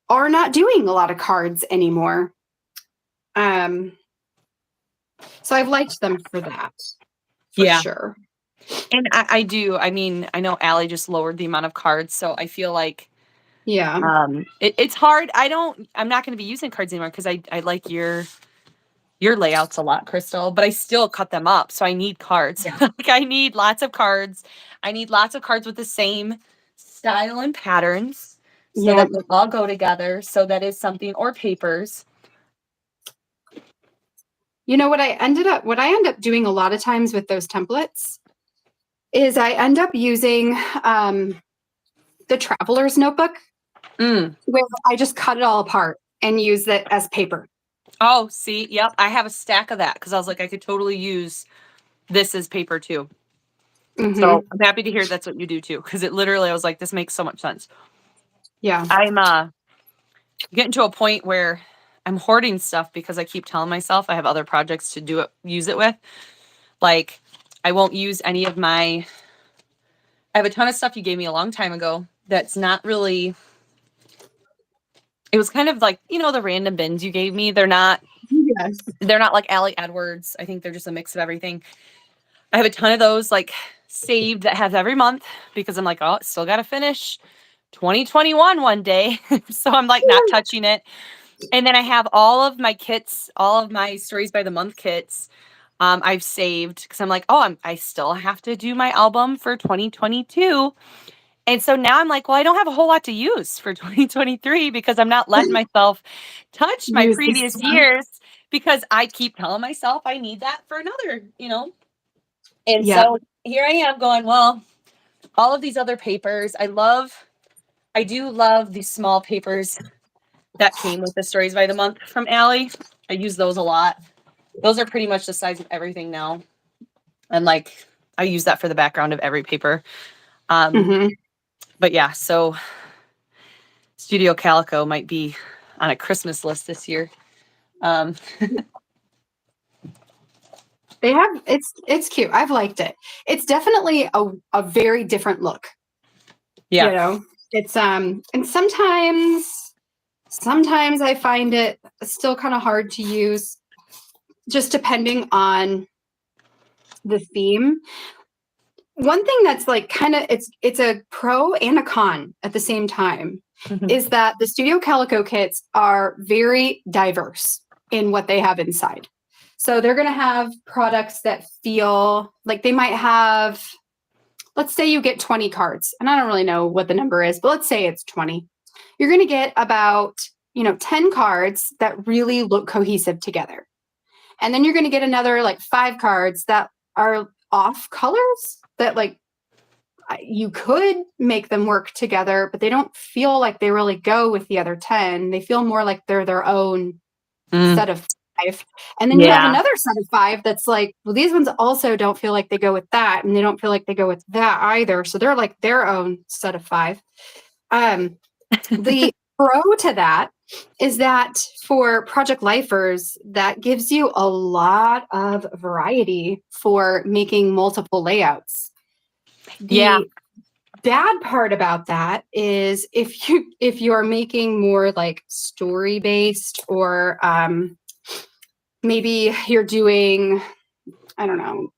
are not doing a lot of cards anymore. So I've liked them for that, for Yeah. sure. And I do. I mean, I know Allie just lowered the amount of cards, so I feel like Yeah. it's hard. I'm not going to be using cards anymore because I like your layouts a lot, Crystal, but I still cut them up. So I need cards. Yeah. Like I need lots of cards. I need lots of cards with the same style and patterns so Yeah. that they all go together. So that is something, or papers. What I end up doing a lot of times with those templates is I end up using the traveler's notebook where I just cut it all apart and use it as paper. Oh, see, yep. I have a stack of that because I was like, I could totally use this as paper too. Mm-hmm. So I'm happy to hear that's what you do too, because it literally, I was like, this makes so much sense. Yeah. I'm getting to a point where I'm hoarding stuff because I keep telling myself I have other projects to use it with. Like, I won't use any of I have a ton of stuff you gave me a long time ago that's not really, it was kind of like, the random bins you gave me. Yes. They're not like Allie Edwards. I think they're just a mix of everything. I have a ton of those like saved that have every month because I'm like, oh, still got to finish 2021 one day. So I'm like not touching it. And then I have all of my kits, all of my Stories by the Month kits. I've saved because I'm like, oh, I still have to do my album for 2022. And so now I'm like, well, I don't have a whole lot to use for 2023 because I'm not letting myself touch my Use this previous stuff. years because I keep telling myself I need that for another. And Yeah. so here I am going, well, all of these other papers, I do love these small papers that came with the Stories by the Month from Allie. I use those a lot. Those are pretty much the size of everything now. And like, I use that for the background of every paper. Mm-hmm. But yeah, so Studio Calico might be on a Christmas list this year. They have it's cute. I've liked it. It's definitely a very different look. Yeah. It's and sometimes I find it still kind of hard to use just depending on the theme. One thing that's like kind of it's a pro and a con at the same time is that the Studio Calico kits are very diverse in what they have inside. So they're going to have products that feel like they might have, let's say you get 20 cards, and I don't really know what the number is, but let's say it's 20. You're going to get about, 10 cards that really look cohesive together. And then you're going to get another like 5 cards that are off colors that like you could make them work together, but they don't feel like they really go with the other 10. They feel more like they're their own set of 5. And then you have another set of 5 that's like, well, these ones also don't feel like they go with that, and they don't feel like they go with that either. So they're like their own set of 5. The pro to that is that for project lifers, that gives you a lot of variety for making multiple layouts. The bad part about that is if you're making more like story based, or maybe you're doing, I don't know,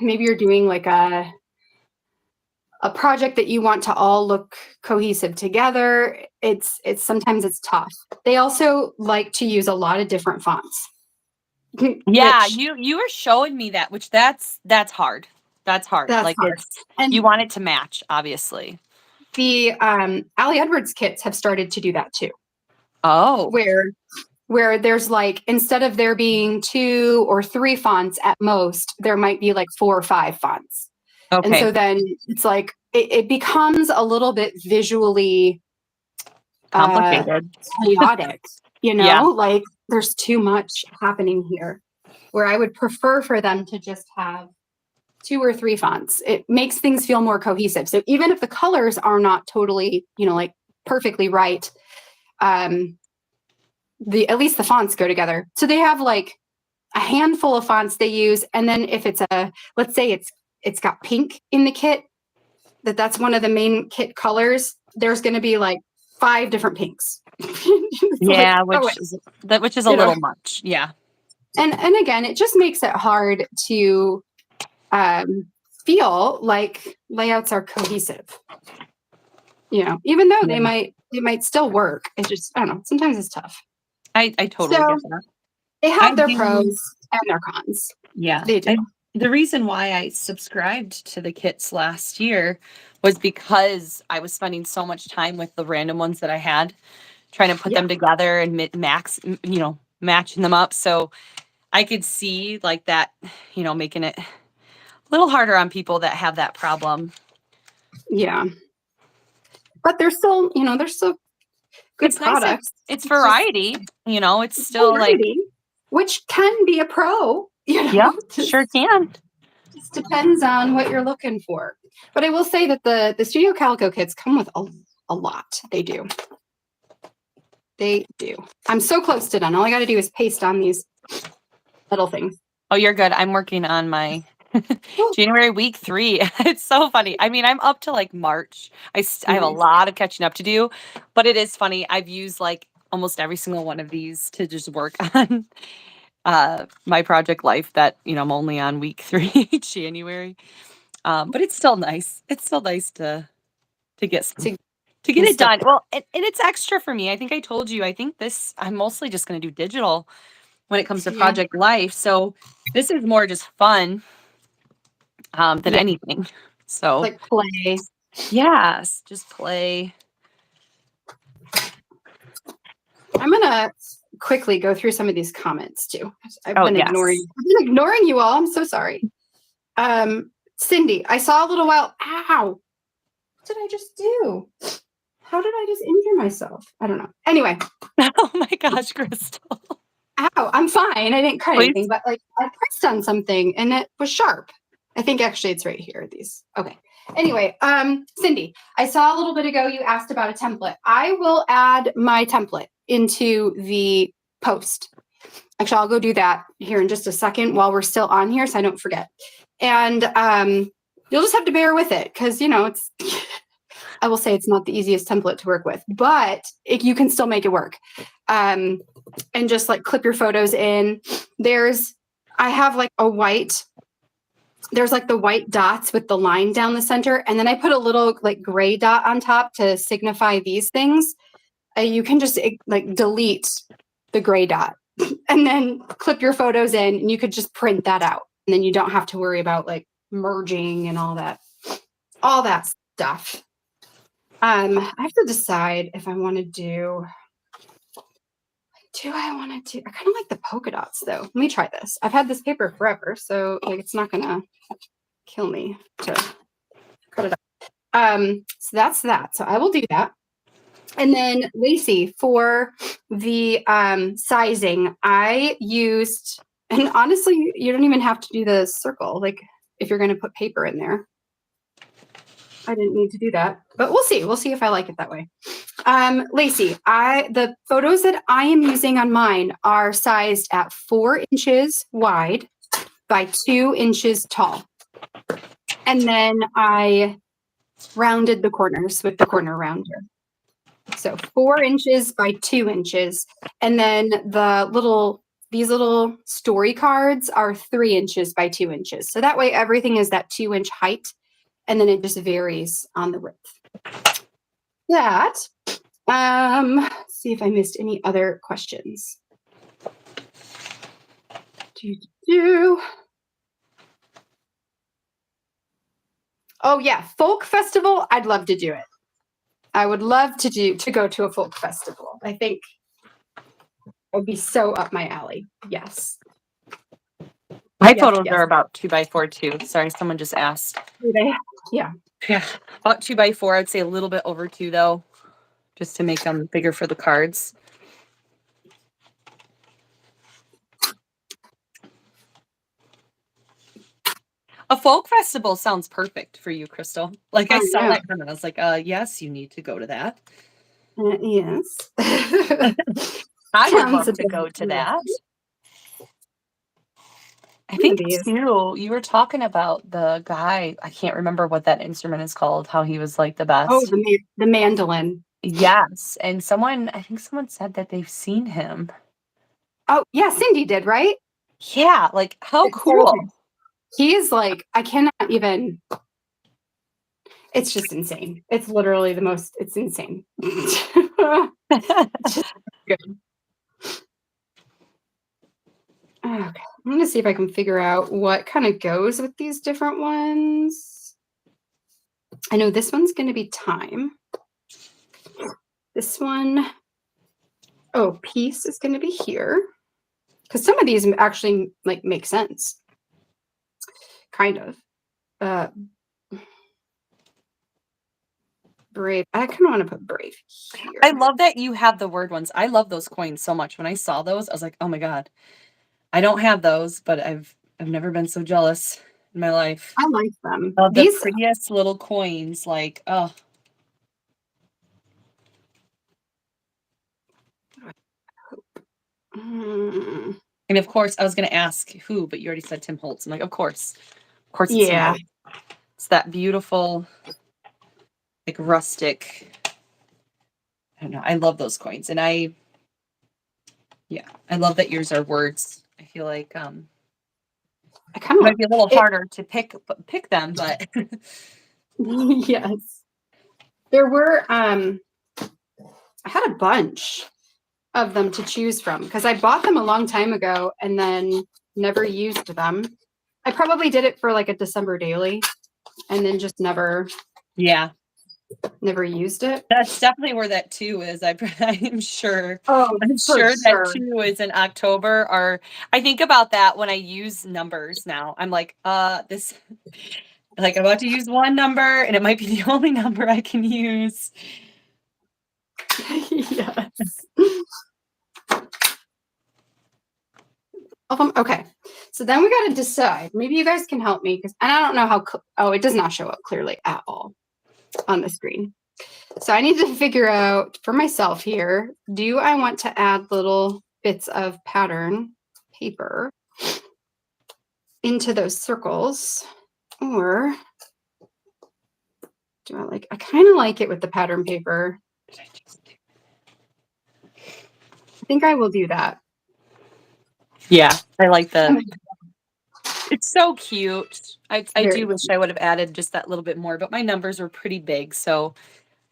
maybe you're doing like a project that you want to all look cohesive together, it's sometimes it's tough. They also like to use a lot of different fonts. Yeah, you were showing me that, which that's hard. That's hard. That's Like hard. it's, And you want it to match, obviously. the Ali Edwards kits have started to do that too. Oh. Where there's like, instead of there being 2 or 3 fonts at most, there might be like 4 or 5 fonts. Okay. And so then it's like it becomes a little bit visually complicated, chaotic, you know, Yeah. like there's too much happening here, where I would prefer for them to just have 2 or 3 fonts. It makes things feel more cohesive. So even if the colors are not totally, you know, like perfectly right, at least the fonts go together. So they have like a handful of fonts they use, and then if it's let's say it's got pink in the kit, that's one of the main kit colors, there's going to be like 5 different pinks. Yeah, like, which is a little much. Yeah. And again, it just makes it hard to feel like layouts are cohesive. You know, even though they might still work. It's just, I don't know, sometimes it's tough. I totally get that. They have their pros and their cons. Yeah, they do. The reason why I subscribed to the kits last year was because I was spending so much time with the random ones that I had, trying to put them together and matching them up. So I could see like that, you know, making it a little harder on people that have that problem. Yeah. But they're still, you know, good products. Nice. It's variety, you know, it's still variety, which can be a pro. You know? Yeah, sure can. Just depends on what you're looking for. But I will say that the Studio Calico kits come with a lot. They do. They do. I'm so close to done. All I got to do is paste on these little things. Oh, you're good. I'm working on my January week 3. It's so funny. I mean, I'm up to like March. I have a lot of catching up to do, but it is funny. I've used like almost every single one of these to just work on my project life that, you know, I'm only on week 3 January. But it's still nice. It's still nice to get to get it done. Well, and it's extra for me. I think I told you, I think I'm mostly just going to do digital when it comes to project life. So this is more just fun than anything. So like play. Yes, just play. I'm gonna quickly go through some of these comments too. I've been ignoring you all. I'm so sorry. Cindy, I saw a little while. Ow! What did I just do? How did I just injure myself? I don't know. Anyway. Oh my gosh, Crystal. Ow, I'm fine. I didn't cut anything, but like I pressed on something and it was sharp. I think actually it's right here. These. Okay. Anyway, Cindy, I saw a little bit ago you asked about a template. I will add my template into the post. Actually, I'll go do that here in just a second while we're still on here so I don't forget. And you'll just have to bear with it because, you know, it's, I will say it's not the easiest template to work with, but you can still make it work. And just like clip your photos in. I have like there's like the white dots with the line down the center. And then I put a little like gray dot on top to signify these things. You can just like delete the gray dot and then clip your photos in and you could just print that out. And then you don't have to worry about like merging and all that stuff. I have to decide if I want to I kind of like the polka dots though. Let me try this. I've had this paper forever, so like it's not gonna kill me to cut it up. So that's that. So I will do that. And then Lacey, for the sizing, I used, and honestly, you don't even have to do the circle, like if you're going to put paper in there. I didn't need to do that, but we'll see. We'll see if I like it that way. Lacey, the photos that I am using on mine are sized at 4 inches wide by 2 inches tall. And then I rounded the corners with the corner rounder. So 4 inches by 2 inches. And then these little story cards are 3 inches by 2 inches. So that way everything is that 2-inch height, and then it just varies on the width. Let's see if I missed any other questions. Oh yeah, folk festival. I'd love to do it. I would love to go to a folk festival. I think it would be so up my alley. Yes. My photos are about 2x4 too. Sorry, someone just asked. Yeah. Yeah, about 2x4. I'd say a little bit over 2 though, just to make them bigger for the cards. A folk festival sounds perfect for you, Crystal. Like I saw that comment. I was like, yes, you need to go to that. Yes. I would love to go to that. I think too, you were talking about the guy, I can't remember what that instrument is called, how he was like the best. Oh, the mandolin. Yes. And I think someone said that they've seen him. Oh, yeah, Cindy did, right? Yeah, like how cool. He's like, I cannot even, it's just insane. It's literally it's insane. It's just good. Okay, I'm going to see if I can figure out what kind of goes with these different ones. I know this one's going to be time. This one, peace is going to be here. Because some of these actually like make sense. Kind of. Brave. I kind of want to put brave here. I love that you have the word ones. I love those coins so much. When I saw those, I was like, oh my God. I don't have those, but I've never been so jealous in my life. I like them. The prettiest little coins, like, oh. And of course, I was going to ask who, but you already said Tim Holtz. I'm like, of course. Of course it's Tim Holtz. It's that beautiful, like rustic. I don't know. I love those coins. And I love that yours are words. I feel like I kind of might be a little harder to pick them, but yes. There were I had a bunch of them to choose from because I bought them a long time ago and then never used them. I probably did it for like a December daily and then just never used it. That's definitely where that 2 is. I'm sure. Oh, I'm sure that 2 is in October. Or I think about that when I use numbers now. I'm like, this, like I'm about to use one number and it might be the only number I can use. Yes. Okay. So then we got to decide. Maybe you guys can help me because I don't know how. It does not show up clearly at all on the screen. So I need to figure out for myself here, do I want to add little bits of pattern paper into those circles or do I kind of like it with the pattern paper. I think I will do that. Yeah, I like it's so cute. I do wish I would have added just that little bit more, but my numbers were pretty big. So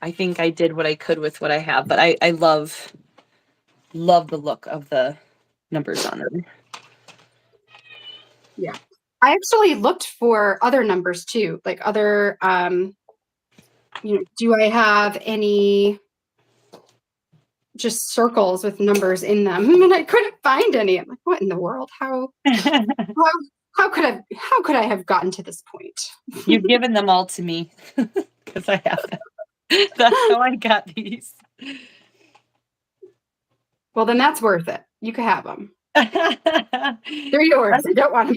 I think I did what I could with what I have, but I love the look of the numbers on them. Yeah. I actually looked for other numbers too, like other, do I have any just circles with numbers in them? And I couldn't find any. I'm like, what in the world? How could I have gotten to this point? You've given them all to me because I have them. That's how I got these. Well, then that's worth it. You can have them. They're yours. I don't want them.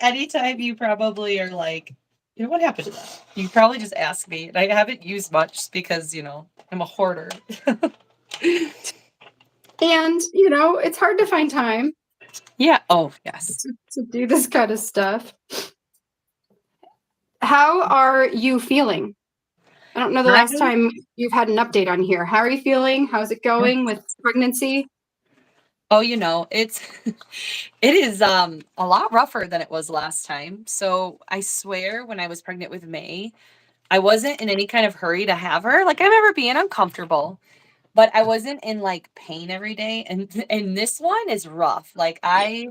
Anytime you probably are like, You know what happened to that? You probably just asked me, and I haven't used much because, I'm a hoarder. And, it's hard to find time Yeah. Oh, yes. to do this kind of stuff. How are you feeling? I don't know the last time you've had an update on here. How are you feeling? How's it going with pregnancy? Oh, it is a lot rougher than it was last time. So I swear when I was pregnant with May, I wasn't in any kind of hurry to have her. Like I remember being uncomfortable, but I wasn't in like pain every day. And this one is rough. Like by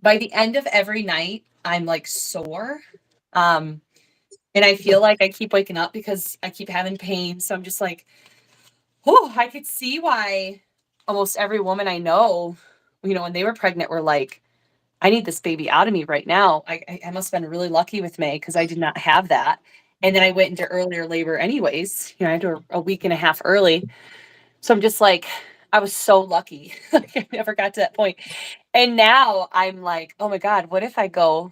the end of every night, I'm like sore. And I feel like I keep waking up because I keep having pain. So I'm just like, oh, I could see why almost every woman I know, when they were pregnant were like, I need this baby out of me right now. I must have been really lucky with May because I did not have that. And then I went into earlier labor anyways. I had to a week and a half early. So I'm just like, I was so lucky. Like I never got to that point. And now I'm like, oh my God, what if I go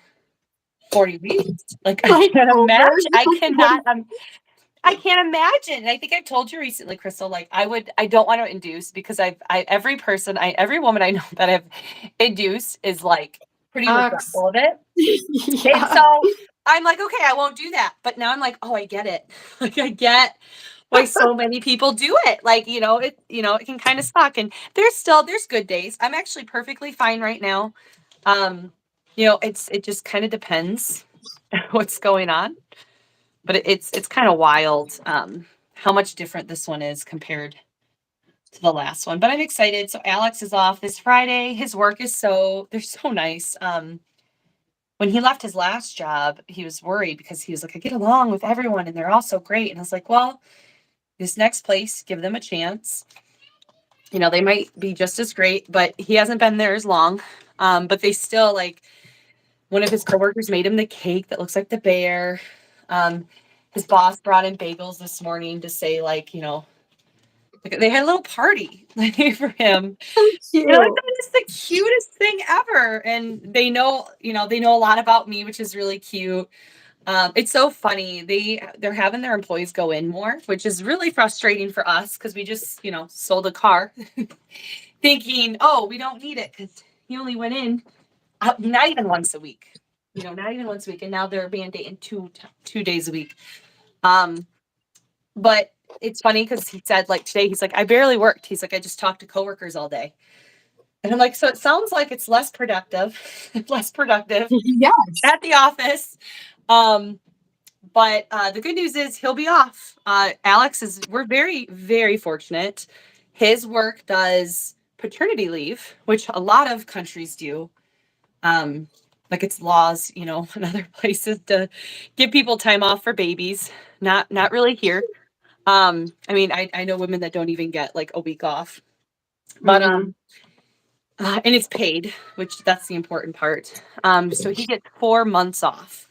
40 weeks? Like I can't imagine. I can't imagine. And I think I've told you recently, Crystal, like I don't want to induce because every woman I know that I've induced is like pretty regretful of it. Yeah. And so I'm like, okay, I won't do that. But now I'm like, oh, I get it. Like I get why so many people do it. Like, it can kind of suck. And there's good days. I'm actually perfectly fine right now. It just kind of depends what's going on. But it's kind of wild how much different this one is compared to the last one. But I'm excited. So Alex is off this Friday. His work they're so nice. When he left his last job, he was worried because he was like, I get along with everyone and they're all so great. And I was like, well, this next place, give them a chance. They might be just as great, but he hasn't been there as long. But they still one of his coworkers made him the cake that looks like the bear. His boss brought in bagels this morning to say they had a little party for him. Cute. It's the cutest thing ever. And they know a lot about me, which is really cute. It's so funny. They're having their employees go in more, which is really frustrating for us because we just, sold a car thinking, oh, we don't need it because he only went in not even once a week. Not even once a week. And now they're mandating 2 days a week. But it's funny because he said today, he's like, I barely worked. He's like, I just talked to coworkers all day. And I'm like, so it sounds like it's less productive Yes. at the office. But the good news is he'll be off. We're very, very fortunate. His work does paternity leave, which a lot of countries do. It's laws, in other places to give people time off for babies. Not really here. I know women that don't even get a week off, but and it's paid, which that's the important part. So he gets 4 months off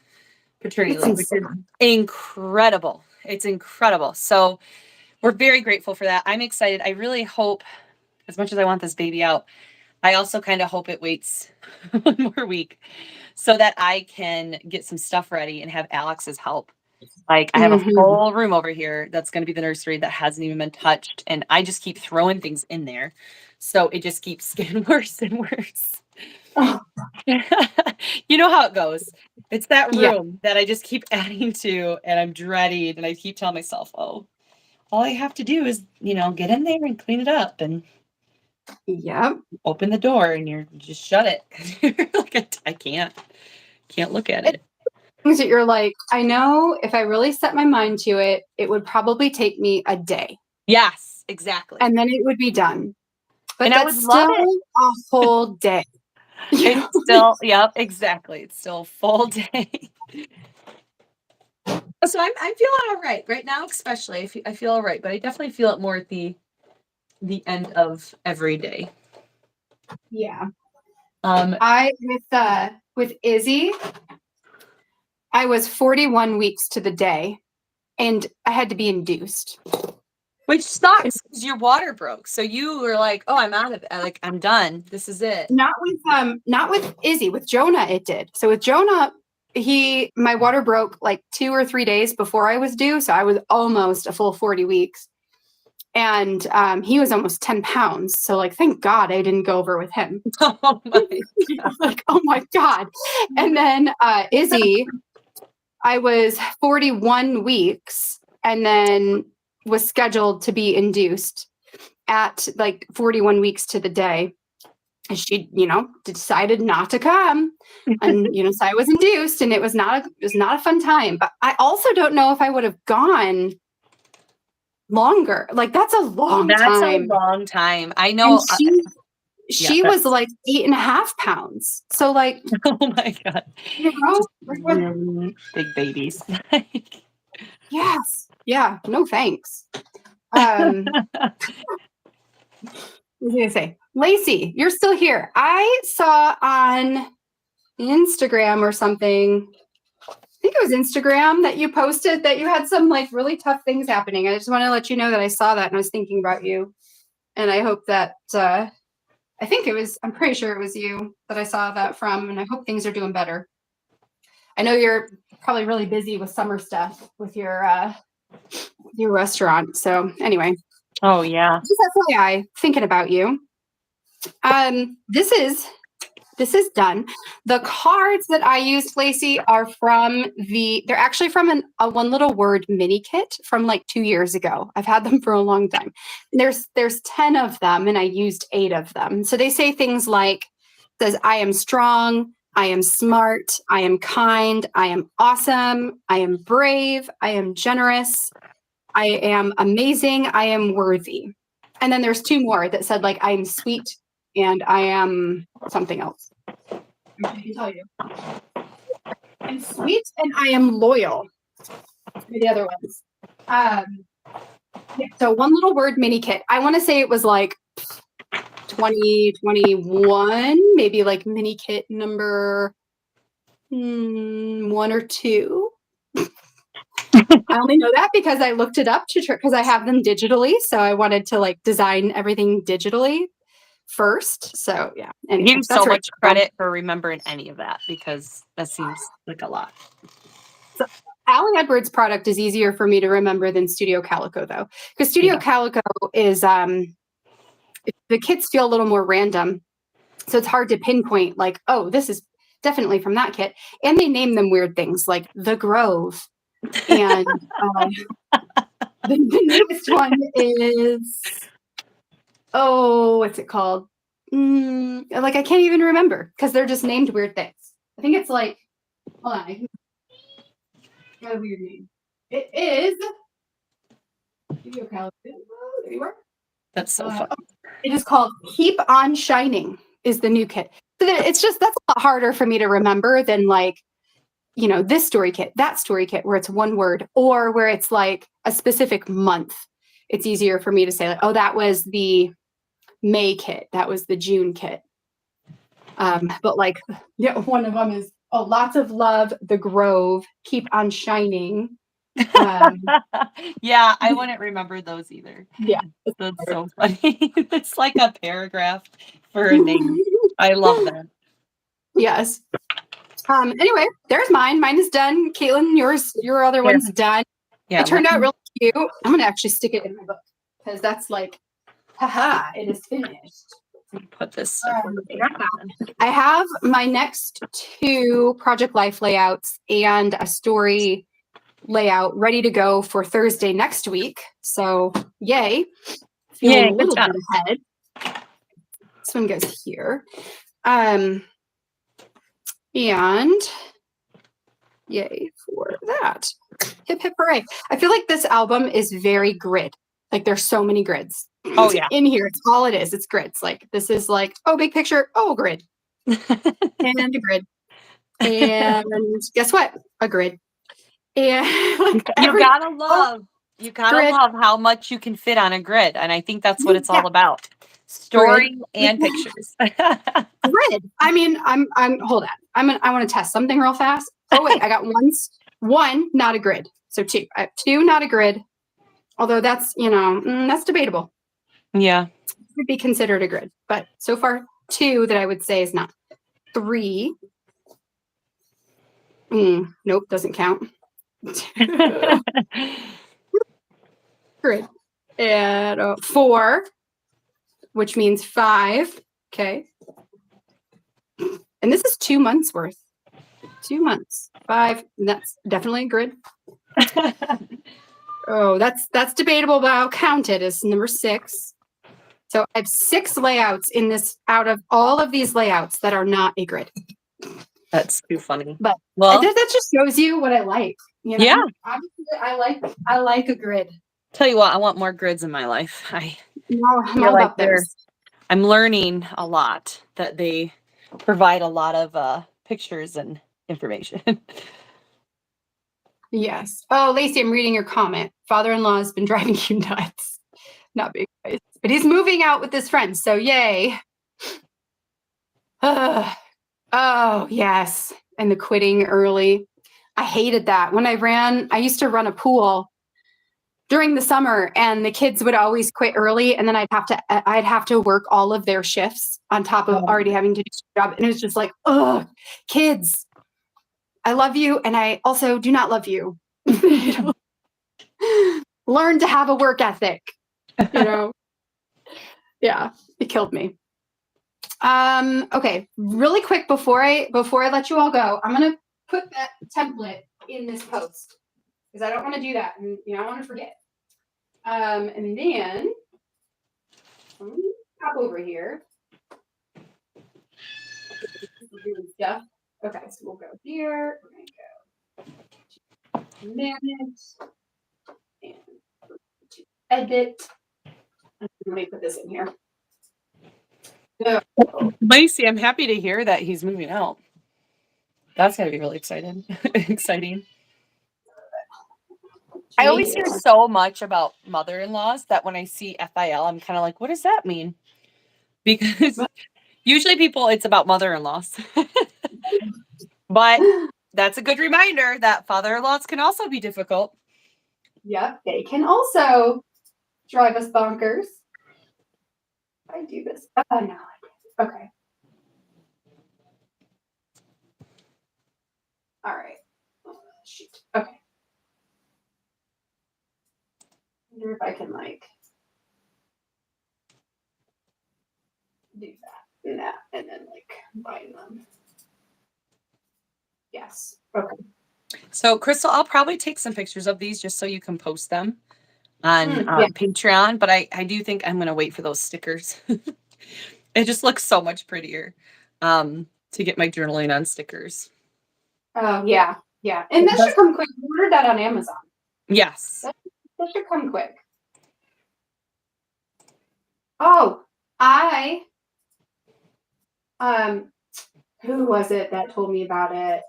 paternity leave, which is incredible. It's incredible. So we're very grateful for that. I'm excited. I really hope, as much as I want this baby out, I also kind of hope it waits 1 more week so that I can get some stuff ready and have Alex's help. I have a whole room over here that's going to be the nursery that hasn't even been touched. And I just keep throwing things in there. So it just keeps getting worse and worse. Oh. You know how it goes. It's that room that I just keep adding to and I'm dreading. And I keep telling myself, oh, all I have to do is, get in there and clean it up and open the door and you just shut it. I can't look at it. Things that you're like, I know if I really set my mind to it, it would probably take me a day. Yes, exactly. And then it would be done. But and that's I would still love it. A whole day. It's still, yep, exactly. It's still a full day. So I'm feeling all right now, especially. I feel all right, but I definitely feel it more at the end of every day. Yeah. With Izzy, I was 41 weeks to the day, and I had to be induced. Which sucks because your water broke. So you were like, "Oh, I'm out of it. I'm done. This is it." Not with Izzy. With Jonah, it did. So with Jonah, my water broke like 2 or 3 days before I was due. So I was almost a full 40 weeks. And he was almost 10 pounds. So like, thank God I didn't go over with him. Oh my Like, oh my God. And then Izzy, I was 41 weeks and then was scheduled to be induced at like 41 weeks to the day. And she, decided not to come. And, so I was induced and it was not a fun time. But I also don't know if I would have gone longer. Like that's a long That's time. a long time. I know. And she was like 8.5 pounds. So like, Oh my God. Really big babies. Yes. Yeah. No, thanks. What was I gonna say? Lacey, you're still here. I saw on Instagram or something, I think it was Instagram, that you posted that you had some like really tough things happening. I just want to let you know that I saw that and I was thinking about you. And I hope that, I'm pretty sure it was you that I saw that from, and I hope things are doing better. I know you're probably really busy with summer stuff with your restaurant. So anyway. Oh yeah. Just FYI, thinking about you. This is done. The cards that I used, Lacey, are they're actually from a one little word mini kit from like 2 years ago. I've had them for a long time. There's 10 of them and I used 8 of them. So they say things like, says, I am strong, I am smart, I am kind, I am awesome, I am brave, I am generous, I am amazing, I am worthy. And then there's 2 more that said like, I am sweet and I am something else. I can tell you. I'm sweet and I am loyal. The other ones. So one little word mini kit. I want to say it was like 2021, maybe like mini kit number 1 or 2. I only know that because I looked it up because I have them digitally. So I wanted to like design everything digitally first. So yeah. Anyway, give you so much credit for remembering any of that because that seems like a lot. So Alan Edwards' product is easier for me to remember than Studio Calico though, because Studio Calico is the kits feel a little more random. So it's hard to pinpoint like, oh, this is definitely from that kit. And they name them weird things like The Grove. And the newest one is, what's it called? Like I can't even remember because they're just named weird things. I think it's like, hold on, I got a weird name. It is Studio Calico. There you are. That's so fun. It is called Keep On Shining is the new kit. So that's a lot harder for me to remember than like, this story kit, that story kit where it's one word or where it's like a specific month. It's easier for me to say like, oh, that was the May kit. That was the June kit. But like, one of them is, lots of love, The Grove, Keep On Shining. Yeah, I wouldn't remember those either. Yeah. That's so funny. It's like a paragraph for a name. I love that. Yes. Anyway, there's mine. Mine is done. Caitlin, your other one's done. Yeah, it turned out really cute. I'm going to actually stick it in my book because that's like, haha, it is finished. Put this. I have my next 2 Project Life layouts and a story layout ready to go for Thursday next week. So yay. Feeling a little bit ahead. This one goes here. And yay for that. Hip hip hooray. I feel like this album is very grid. Like there's so many grids. Oh yeah. In here. It's all it is. It's grids. Like this is like, big picture. Grid. And a grid. And guess what? A grid. And like you gotta love how much you can fit on a grid. And I think that's what it's all about. Story and pictures. Grid. I mean, I'm hold on. I want to test something real fast. Oh wait, I got one, not a grid. So 2. I have 2, not a grid. Although that's, that's debatable. Yeah. It could be considered a grid. But so far 2 that I would say is not. 3. Nope, doesn't count. Grid. And 4, which means 5. Okay. And this is 2 months worth. 2 months. 5. That's definitely a grid. Oh, that's debatable, but I'll count it as number 6. So I have 6 layouts in this out of all of these layouts that are not a grid. That's too funny. But that just shows you what I like. You know? Yeah. Obviously, I like a grid. Tell you what, I want more grids in my life. I'm all about those. I'm learning a lot that they provide a lot of pictures and information. Yes. Oh, Lacey, I'm reading your comment. Father-in-law has been driving you nuts. Not big, but he's moving out with his friends, so yay. Oh, yes. And the quitting early. I hated that. When I used to run a pool during the summer, and the kids would always quit early, and then I'd have to work all of their shifts on top of already having to do the job. And it was just like, ugh, kids, I love you, and I also do not love you. Learn to have a work ethic, Yeah, it killed me. Okay, really quick before I let you all go, I'm gonna put that template in this post because I don't want to do that, and I want to forget. And then I'm gonna hop over here. Stuff. Okay, so we'll go here. We're gonna go manage and to edit. Let me put this in here. Lacey, I'm happy to hear that he's moving out. That's gotta be really exciting. I always hear so much about mother-in-laws that when I see FIL, I'm kind of like, what does that mean? Because usually it's about mother-in-laws. But that's a good reminder that father-in-laws can also be difficult. Yep, they can also drive us bonkers. I do this. Oh, no. Okay. All right. Shoot. Okay. I wonder if I can do that and that and then combine them. Yes. Okay. So Crystal, I'll probably take some pictures of these just so you can post them on Patreon, but I do think I'm gonna wait for those stickers. It just looks so much prettier to get my journaling on stickers. Oh yeah. And that should come quick. We ordered that on Amazon. Yes. That should come quick. Oh, who was it that told me about it?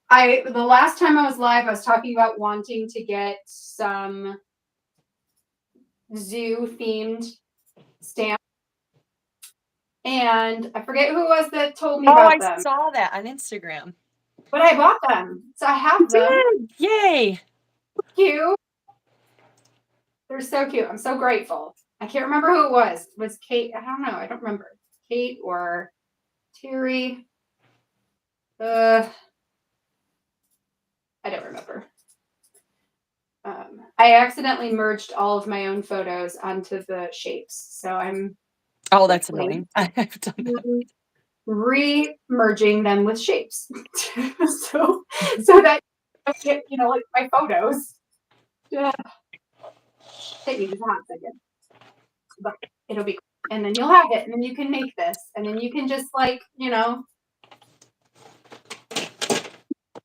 The last time I was live, I was talking about wanting to get some zoo themed stamps. And I forget who it was that told me about them. I saw that on Instagram. But I bought them. So I have them. Yay. Cute. They're so cute. I'm so grateful. I can't remember who it was. It was Kate. I don't know. I don't remember. Kate or Terry. I don't remember. I accidentally merged all of my own photos onto the shapes. So I'm that's annoying. I have done that. Re-merging them with shapes. so that I get, my photos. Yeah. Take me just a hot second. But it'll be, and then you'll have it, and then you can make this, and then you can just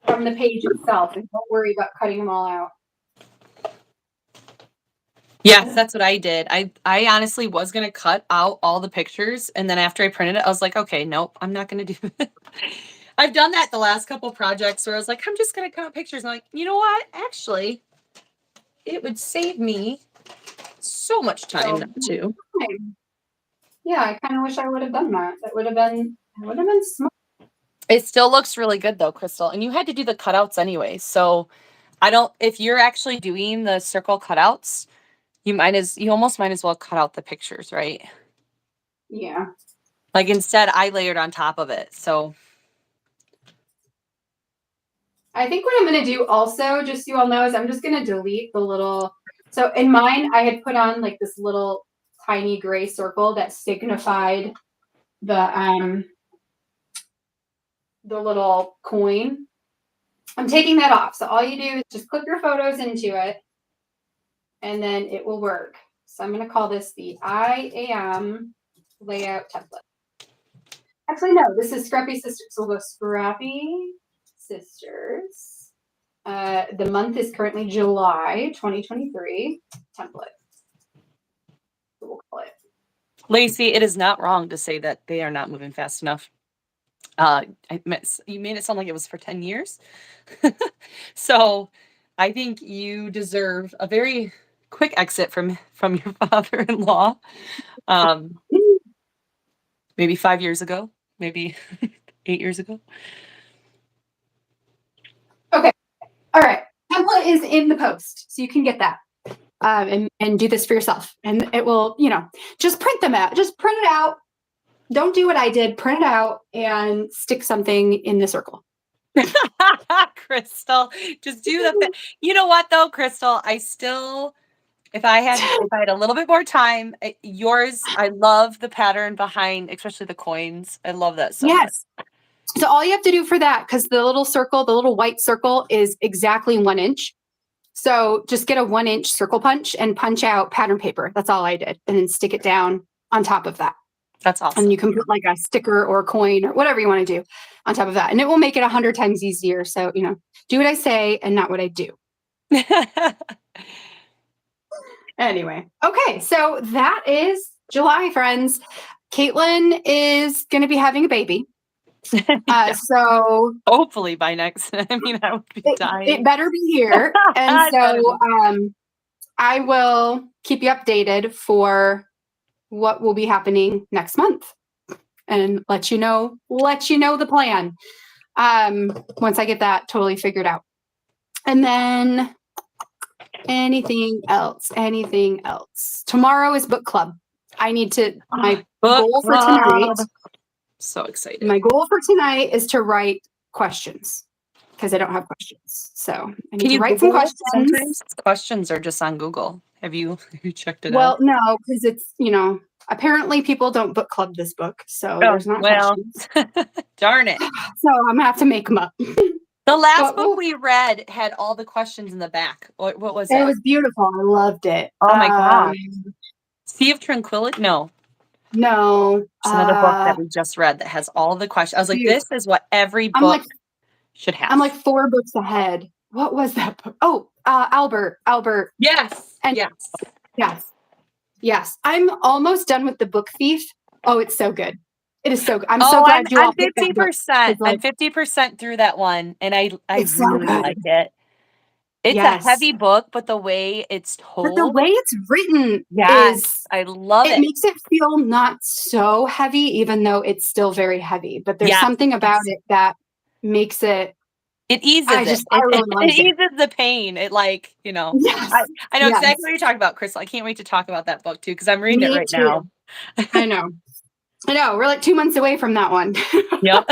from the page itself, and don't worry about cutting them all out. Yes, that's what I did. I honestly was going to cut out all the pictures. And then after I printed it, I was like, okay, nope, I'm not going to do it. I've done that the last couple projects where I was like, I'm just going to cut out pictures. And I'm like, you know what? Actually, it would save me so much time not to. Yeah, I kind of wish I would have done that. That would have been smart. It still looks really good though, Crystal. And you had to do the cutouts anyway. So if you're actually doing the circle cutouts, you almost might as well cut out the pictures, right? Yeah. Instead, I layered on top of it. So I think what I'm going to do also, just so you all know, is I'm just going to delete the little. So in mine, I had put on like this little tiny gray circle that signified the little coin. I'm taking that off. So all you do is just clip your photos into it, and then it will work. So I'm going to call this the I Am layout template. Actually, no, this is Scrappy Sisters. So we'll go Scrappy Sisters. The month is currently July 2023 template. So we'll call it. Lacey, it is not wrong to say that they are not moving fast enough. You made it sound like it was for 10 years. So I think you deserve a very quick exit from your father-in-law. Maybe 5 years ago, maybe 8 years ago. Okay. All right. Template is in the post, so you can get that and do this for yourself. And it will, just print them out. Just print it out. Don't do what I did. Print it out and stick something in the circle. Crystal, just do the. You know what though, Crystal? If I had a little bit more time, yours. I love the pattern behind, especially the coins. I love that so much. So all you have to do for that, because the little circle, the little white circle, is exactly 1 inch. So just get a 1 inch circle punch and punch out pattern paper. That's all I did, and then stick it down on top of that. That's awesome. And you can put like a sticker or a coin or whatever you want to do on top of that. And it will make it 100 times easier. So, do what I say and not what I do. Anyway. Okay. So that is July, friends. Caitlin is going to be having a baby. So hopefully by next, I would be dying. It better be here. And so I will keep you updated for what will be happening next month and let you know the plan once I get that totally figured out. And then anything else? Tomorrow is book club. I need to, my goal for tonight. So excited. My goal for tonight is to write questions because I don't have questions. So I need to write some questions. Sometimes questions are just on Google. Have you checked it out? Well, no, because it's, apparently people don't book club this book. So there's not questions. Darn it. So I'm going to have to make them up. The last book we read had all the questions in the back. What was it? It was beautiful. I loved it. Oh my God. Sea of Tranquility? No. It's another book that we just read that has all the questions. I was like, this is what every book should have. I'm like 4 books ahead. What was that book? Oh, Albert. Yes. And Yes. I'm almost done with The Book Thief. Oh, it's so good. It is so good. I'm so glad you all picked that book. 50%. I'm 50% through that one, and I really like it. It's a heavy book, but the way it's told. But the way it's written is, I love it. It makes it feel not so heavy, even though it's still very heavy. But there's something about it that makes it. It eases it. I really like it eases the pain. It Yes. I know exactly what you're talking about, Crystal. I can't wait to talk about that book too, because I'm reading it right now. I know. We're like 2 months away from that one. Yep.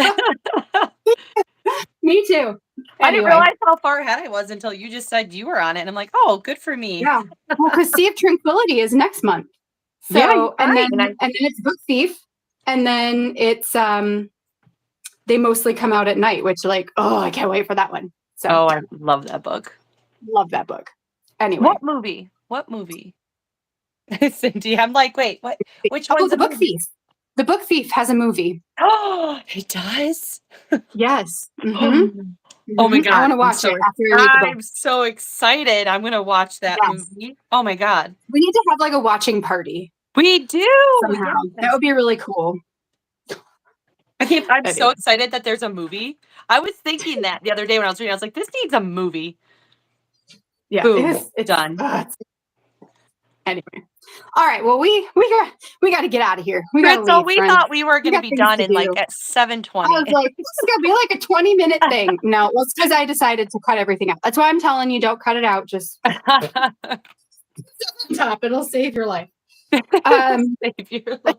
Me too. I didn't realize how far ahead I was until you just said you were on it. And I'm like, oh, good for me. Yeah. Well, because Sea of Tranquility is next month. So, and then it's Book Thief. And then it's, they mostly come out at night, which I can't wait for that one. So, I love that book. Love that book. Anyway. What movie? Cindy, I'm like, wait, what? Which one's The Book Thief? The Book Thief has a movie. Oh, it does? Yes. Mm-hmm. Oh my God. I want to watch it after I read the book. I'm so excited. I'm going to watch that movie. Oh my God. We need to have a watching party. We do. Somehow. That would be really cool. I'm so excited that there's a movie. I was thinking that the other day when I was reading, I was like, this needs a movie. Yeah. Boom. It's done. Anyway. All right. Well, we got to get out of here. Crystal, we thought we were going to be done in at 7:20. I was like, this is going to be like a 20-minute thing. No, well, it's because I decided to cut everything out. That's why I'm telling you, don't cut it out. Just top. It'll save your life. Save your life.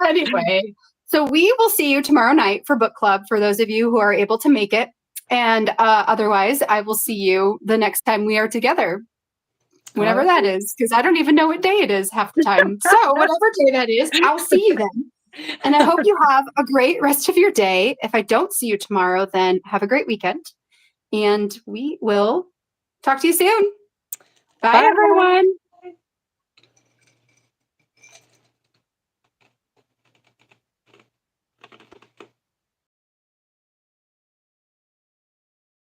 Anyway, So we will see you tomorrow night for book club for those of you who are able to make it. And otherwise, I will see you the next time we are together, whenever that is, because I don't even know what day it is half the time. So whatever day that is, I'll see you then. And I hope you have a great rest of your day. If I don't see you tomorrow, then have a great weekend. And we will talk to you soon. Bye, everyone.